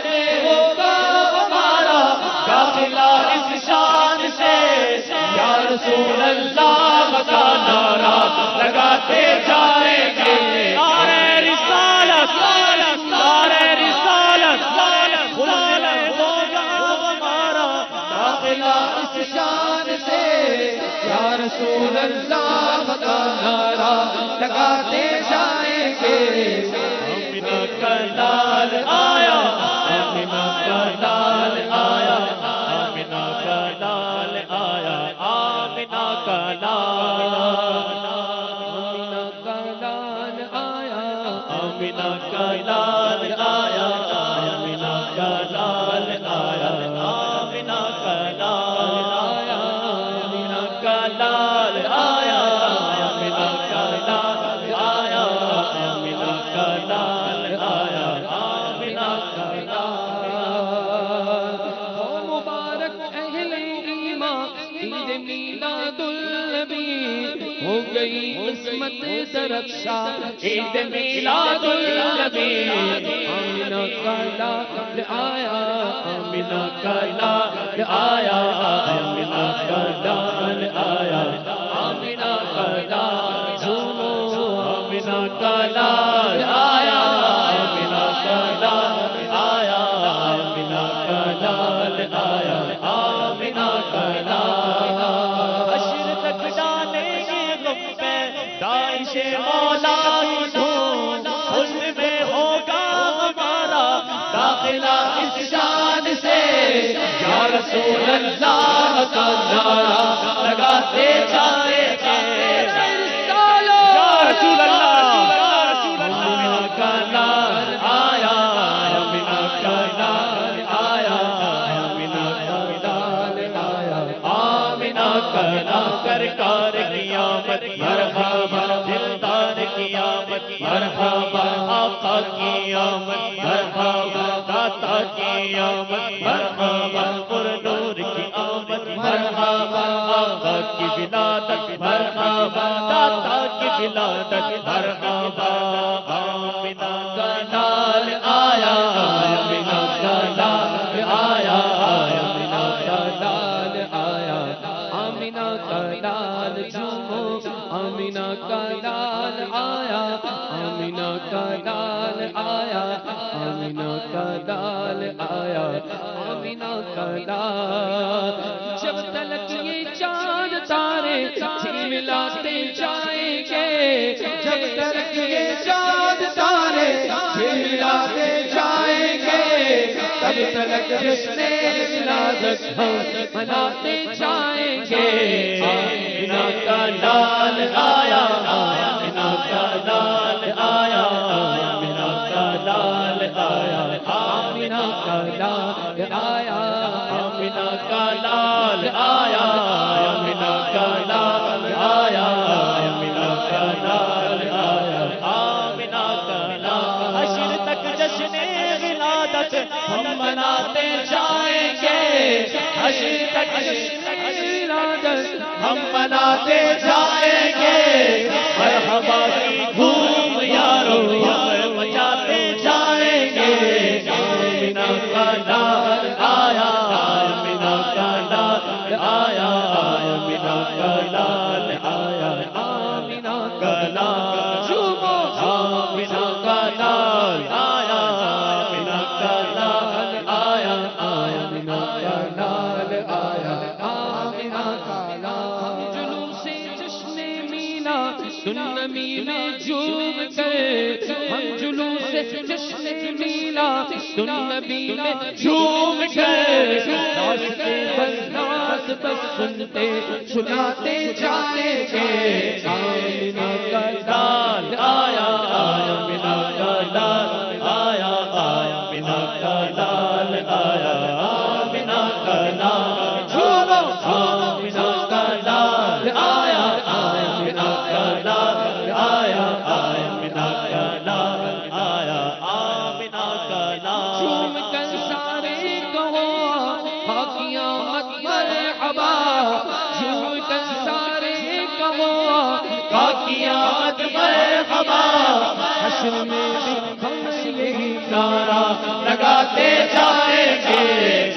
میں ہوگا ہمارا داخلہ اس شان سے یا رسول اللہ کا نعرہ لگاتے جائیں گے نعرہ رسالت نعرہ رسالت خلد میں ہوگا ہمارا داخلہ اس شان سے یا رسول اللہ کا نعرہ لگاتے جائیں گے آمینہ کا لال آیا آمینہ کا لال آیا آمینہ کا لال آیا آمینہ کا لال آمینہ کا لال آیا آمینہ کا لال آیا آمینہ کا لال آیا آمینہ کا لال آیا آمینہ کا لال آیا آمینہ کا لال آیا آمینہ کا لال آیا آمینہ کا لال ہو مبارک اہل ایمان عید میلاد النبی ہو گئی قسمت درخشاں عید میلاد النبی آمینہ کا لال آیا آمینہ کا لال آیا آمینہ کا لال آیا آمینہ کا لال جھومو آمینہ کا لال آیا آمینہ کا لال آیا آمینہ کا لال آیا آمینہ کا لال حشر تک ڈالیں گے غم پہ داعش مولا کی دھون خلد میں ہوگا ہمارا داخلہ اس شان سے یا رسول اللہ کا نعرہ لگاتے جائیں گے یا رسول اللہ آمینہ کا لال آیا آمینہ کا لال آیا آمینہ کا لال آیا آمینہ کا لال سرکار کی آمد مرحبا دلدار کی آمد مرحبا آقا کی آمد مرحبا داتا کی آمد مرحبا پرنور کی آمد مرحبا آقا کی ولادت مرحبا داتا کی ولادت مرحبا آمینہ کا لال آیا آمینہ کا لال آیا آمینہ کا لال آیا آمینہ کا لال جھومو آمینہ کا لال آیا آمینہ کا لال آیا آمینہ کا لال آیا آمینہ کا لال جب تلک یہ چاند تارے جھلملاتے جائیں گے جب تلک یہ چاند تارے جھلملاتے جائیں گے تب تلک جشن ولادت ہم مناتے جائیں گے آمینہ کا لال آیا آمینہ کا لال آیا آمینہ کا لال آیا آمینہ کا لال آیا آمینہ کا لال آیا آمینہ کا لال آیا آمینہ کا لال آیا آمینہ کا لال حشر تک جشن ولادت ہم مناتے جائیں گے حشر تک جشن ولادت ہم مناتے جائیں گے مرحبا کی دھوم یارو ہم مچاتے جائیں گے آمینہ کا لال آیا آمینہ کا لال آیا آمینہ کا لال آیا آمینہ کا لال جھومو آمینہ کا لال آیا آمینہ کا لال آیا آمینہ کا لال آیا آمینہ کا لال جلوس جشن مینا سنمی میں جھوم کر ہم جلوس جشن مینا سنمی میں جھوم کر بس سنتے سناتے جائیں گے آمینہ کا لال آیا آمینہ کا لال آیا آمینہ کا لال آیا آمینہ کا قیامت مرحبا حشر میں ہم یہی نعرہ لگاتے جائیں گے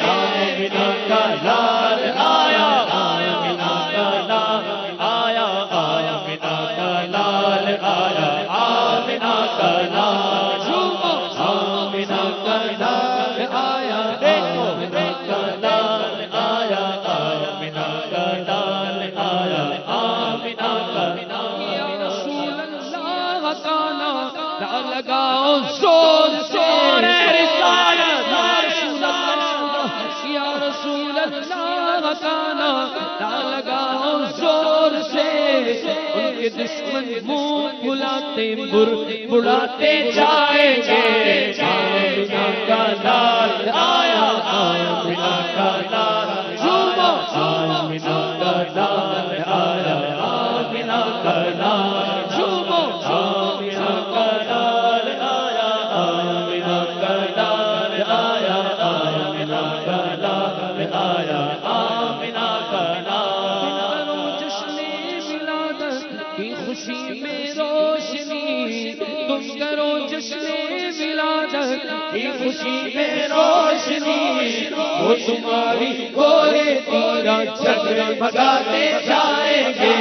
آمینہ کا لال آیا آمینہ کا لال آیا آمینہ کا لال آیا آمینہ کا لال جھومو آمینہ کا لال آیا دیکھو آمینہ کا لال آیا آمینہ کا لال آیا آمینہ کا لال یا رسول اللہ کا نام لگاؤ زور سے رسالت یا رسول اللہ کا نام لگاؤ زور سے ان کے دشمن منہ بلاتے بڑھاتے جائیں گے آمینہ کا لال آیا آمینہ کا لال جھومو آمینہ کا لال آیا آمینہ کا لال جھومو آمینہ کا لال آیا آمینہ کا لال آیا آمینہ کا لال آیا آمینہ کا لال کرو جشن ولادت کی خوشی میں روشنی تم کرو جشن ولادت کی خوشی میں روشنی وہ تمہاری گورے تیرا جگمگاتے جائیں گے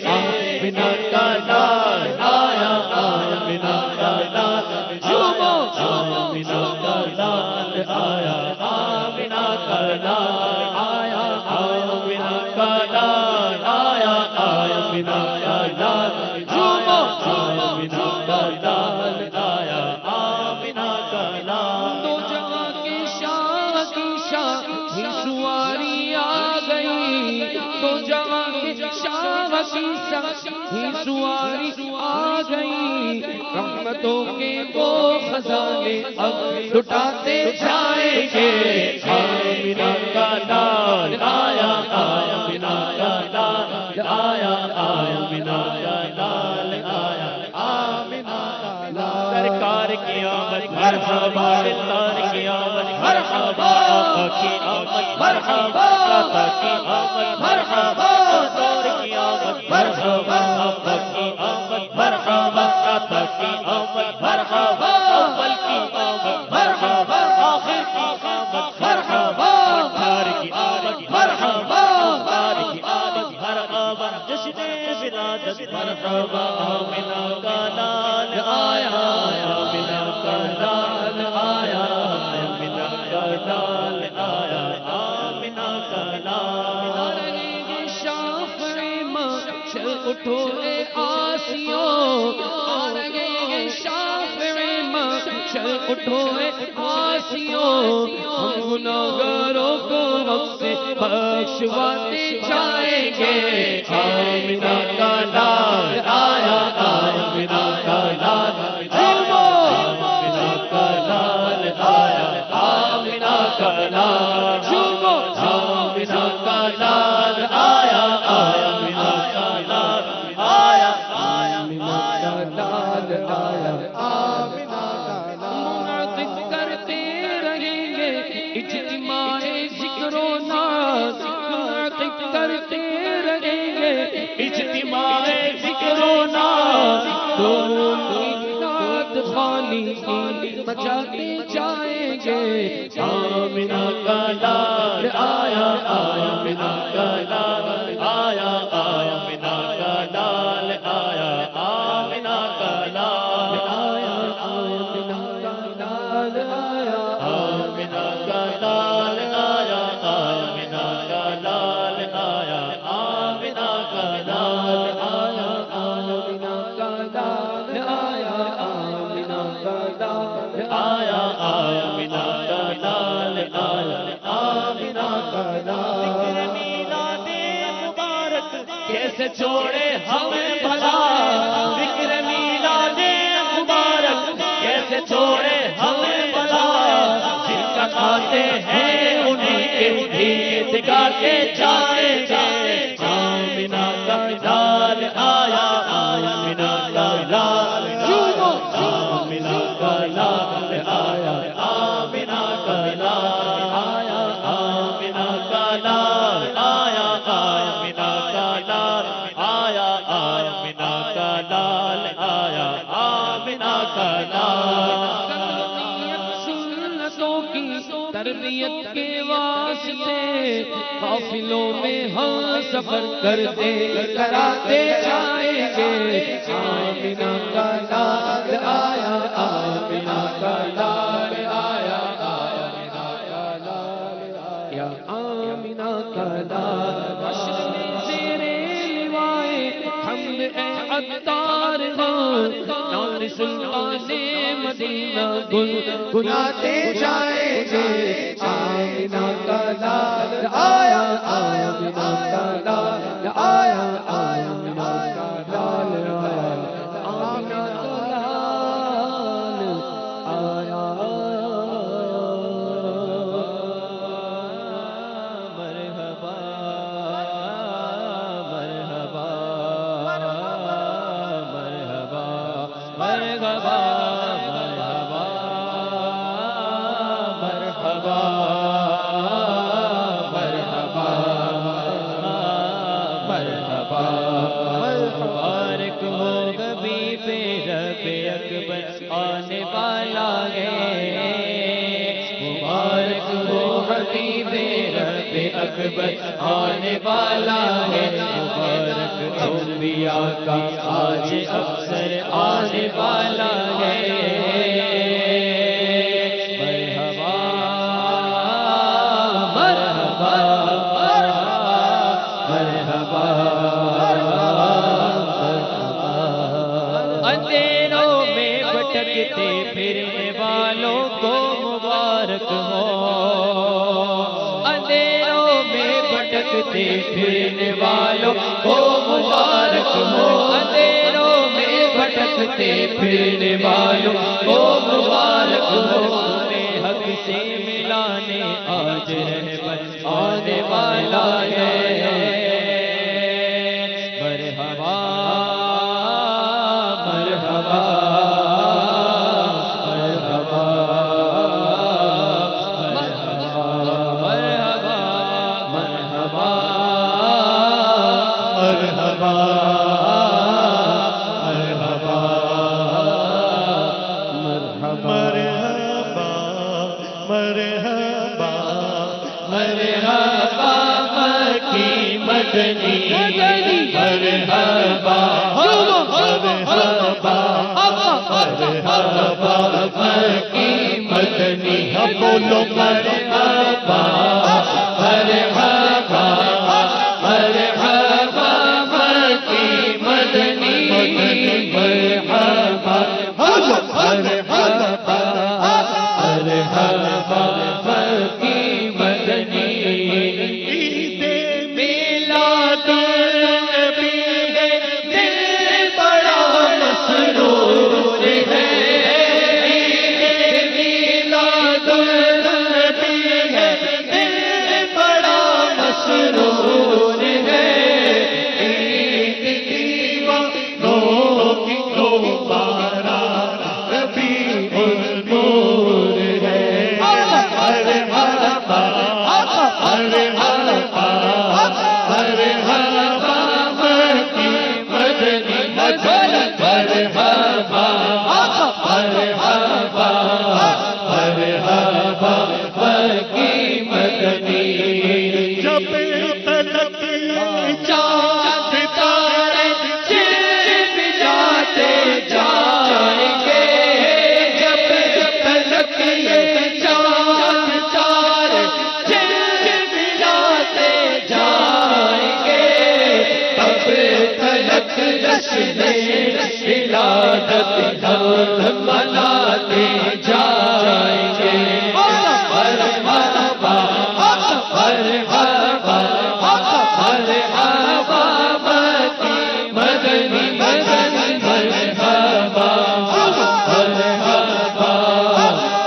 آمینہ کا لال آیا آمینہ کا لال جھومو آمینہ کا لال آیا آمینہ کا لال آیا آمینہ کا لال آیا آمینہ کا لال جھومو آمینہ کا لال آیا آمینہ کا لال دو جہاں کی شاہ ہی سواری آ گئی دو جہاں کی شاہ ہی سواری آ گئی رحمتوں کے وہ خزانے اب لٹاتے جائیں گے آمینہ کا لال آیا آمینہ کا لال آیا آمینہ کا لال آیا آمینہ کا لال سرکار کی آمد مرحبا سرکار کی آمد مرحبا آقا کی آمد مرحبا آقا کی آمد مرحبا دور کی آمد مرحبا آقا کی آمد مرحبا آقا کی آمد مرحبا اول کی آمد مرحبا آخر کی آمد مرحبا آخر کی آمد مرحبا آخر کی آمد مرحبا جشن ولادت مرحبا آمینہ کا لال آیا آمینہ کا لال آیا آمینہ کا لال آیا آمینہ کا لال شاف شر اٹھو اے آسیوں آ رہے شاف شر اٹھو اے آسیوں ہم گناہگاروں کو رب سے بخشواتے جائیں گے آمینہ کا لال آیا آمینہ کا لال جھومو آمینہ کا لال آیا آمینہ کا لال جھومو آمینہ کا لال آیا آمینہ کا لال آیا آمینہ کا لال آیا آمینہ کا لال منعقد کرتے رہیں گے اجتماع ذکر و ناز منعقد کرتے رہیں گے اجتماع ذکر و ناز دونوں کی نعت خانی بجاتے جائیں گے آمینہ کا لال آیا آمینہ کا لال آیا آمینہ کا لال آیا آمینہ کا لال آیا آمینہ کا لال آیا آمینہ کا لال آیا آمینہ کا لال آیا آمینہ کا لال آیا آمینہ کا لال آیا آمینہ کا لال آیا آمینہ کا لال آیا آمینہ کا لال میلاد مبارک کیسے چھوڑے ہمیں بھلا ذکر میلاد مبارک کیسے چھوڑے ہمیں بھلا جن کا کھاتے ہیں انہیں کے گیت گاتے جائیں گے آمینہ کا لال آیا آمینہ کا لال آمینہ کا لال آیا آمینہ کا لال آیا آمینہ کا لال آیا آمینہ کا لال آیا آمینہ کا سے قافلوں میں ہم سفر کرتے کراتے جائیں گے آمینہ کا لال آیا آمینہ کا لال آیا آمینہ کا لال آیا آمینہ کا لال حشر میں زیرے لوائے حمد اے عطار نام سلطان مدینہ گل گلاتے جائیں گے آمینہ کا لال آیا آمینہ کا لال آیا آمینہ کا لال آیا آمینہ کا لال آیا مرحبا مرحبا مرحبا مرحبا مرحبا مرحبا مرحبا مبارک ہو حبیب رب اکبر آنے والا ہے مبارک ہو حبیب رب اکبر آنے والا ہے مبارک انبیاء کا آج افسر آنے والا ہے اندھیروں میں بھٹکتے پھرنے والوں کو مبارک ہو اندھیروں میں بھٹکتے پھرنے والوں کو مبارک ہو اندھیروں میں بھٹکتے پھرنے والوں کو مبارک ہو انہیں حق سے ملانے آج رہبر آنے والا ہے مرحبا مرحبا مرحبا مرحبا مرحبا مرحبا مرحبا مرحبا مرحبا مکی مدنی مرحبا مرحبا مرحبا مکی مدنی بولو مرحبا مرحبا مرحبا مکی مدنی مرحبا مرحبا مرحبا مکی مدنی عید میلاد النبی ہے دل بڑا مسرور ہے عید میلاد النبی ہے دل بڑا مسرور ہے عید دیوانوں کی دوبارہ ربیع النور ہے مرحبا مرحبا مرحبا مکی مدنی مرحبا مرحبا مرحبا مکی مدنی جب تلک چاند تارے چل جاتے جائیں گے جب تلک چاند تارے چل جاتے جائیں گے تب تلک جشن ولادت ہم مناتے جائیں گے مرحبا مرحبا مرحبا مکی مدنی مدنی مرحبا مرحبا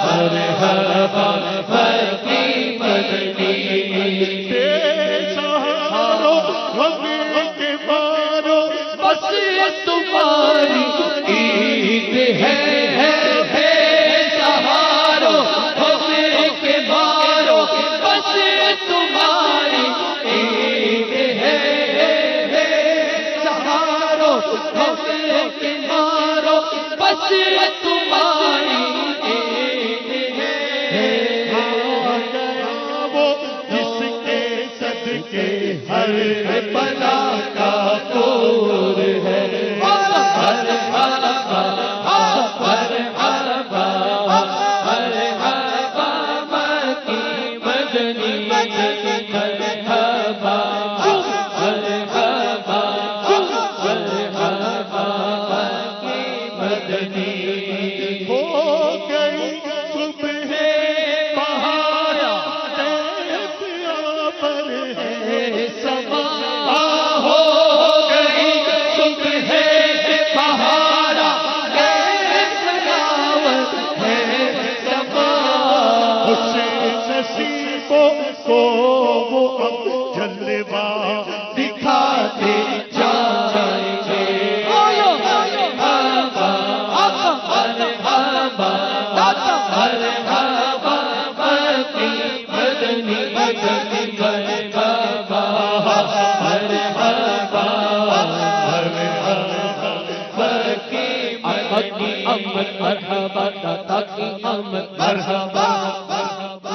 مرحبا مکی مدنی سہارو ربیع کے مارو بس تمہاری عید ہے سہارو ربیع کے مارو بس تمہاری عید ہے سہارو ربیع کے مارو بس تمہاری عید ہے آ گیا وہ جس آمد مرحبا داتا کی آمد مرحبا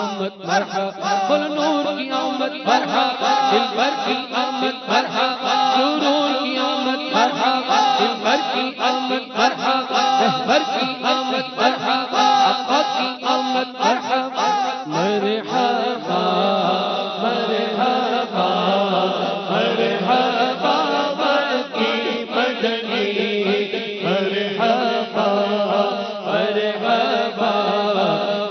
آمد مرحبا بول نور کی آمد مرحبا دلبر کی آمد مرحبا سرور کی آمد مرحبا دلبر کی آمد مرحبا رہبر کی آمد مرحبا آقا کی آمد مرحبا مرحبا مرحبا مرحبا مکی مدنی مرحبا مرحبا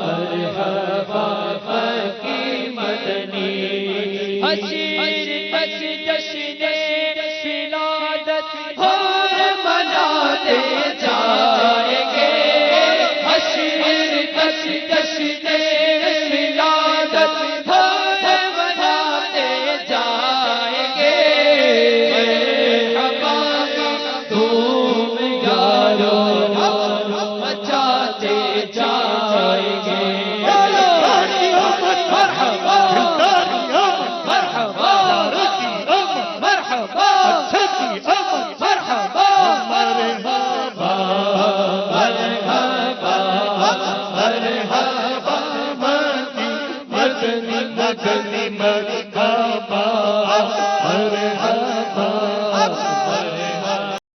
مرحبا مکی مدنی حشیر تک جشن ولادت اور منا دے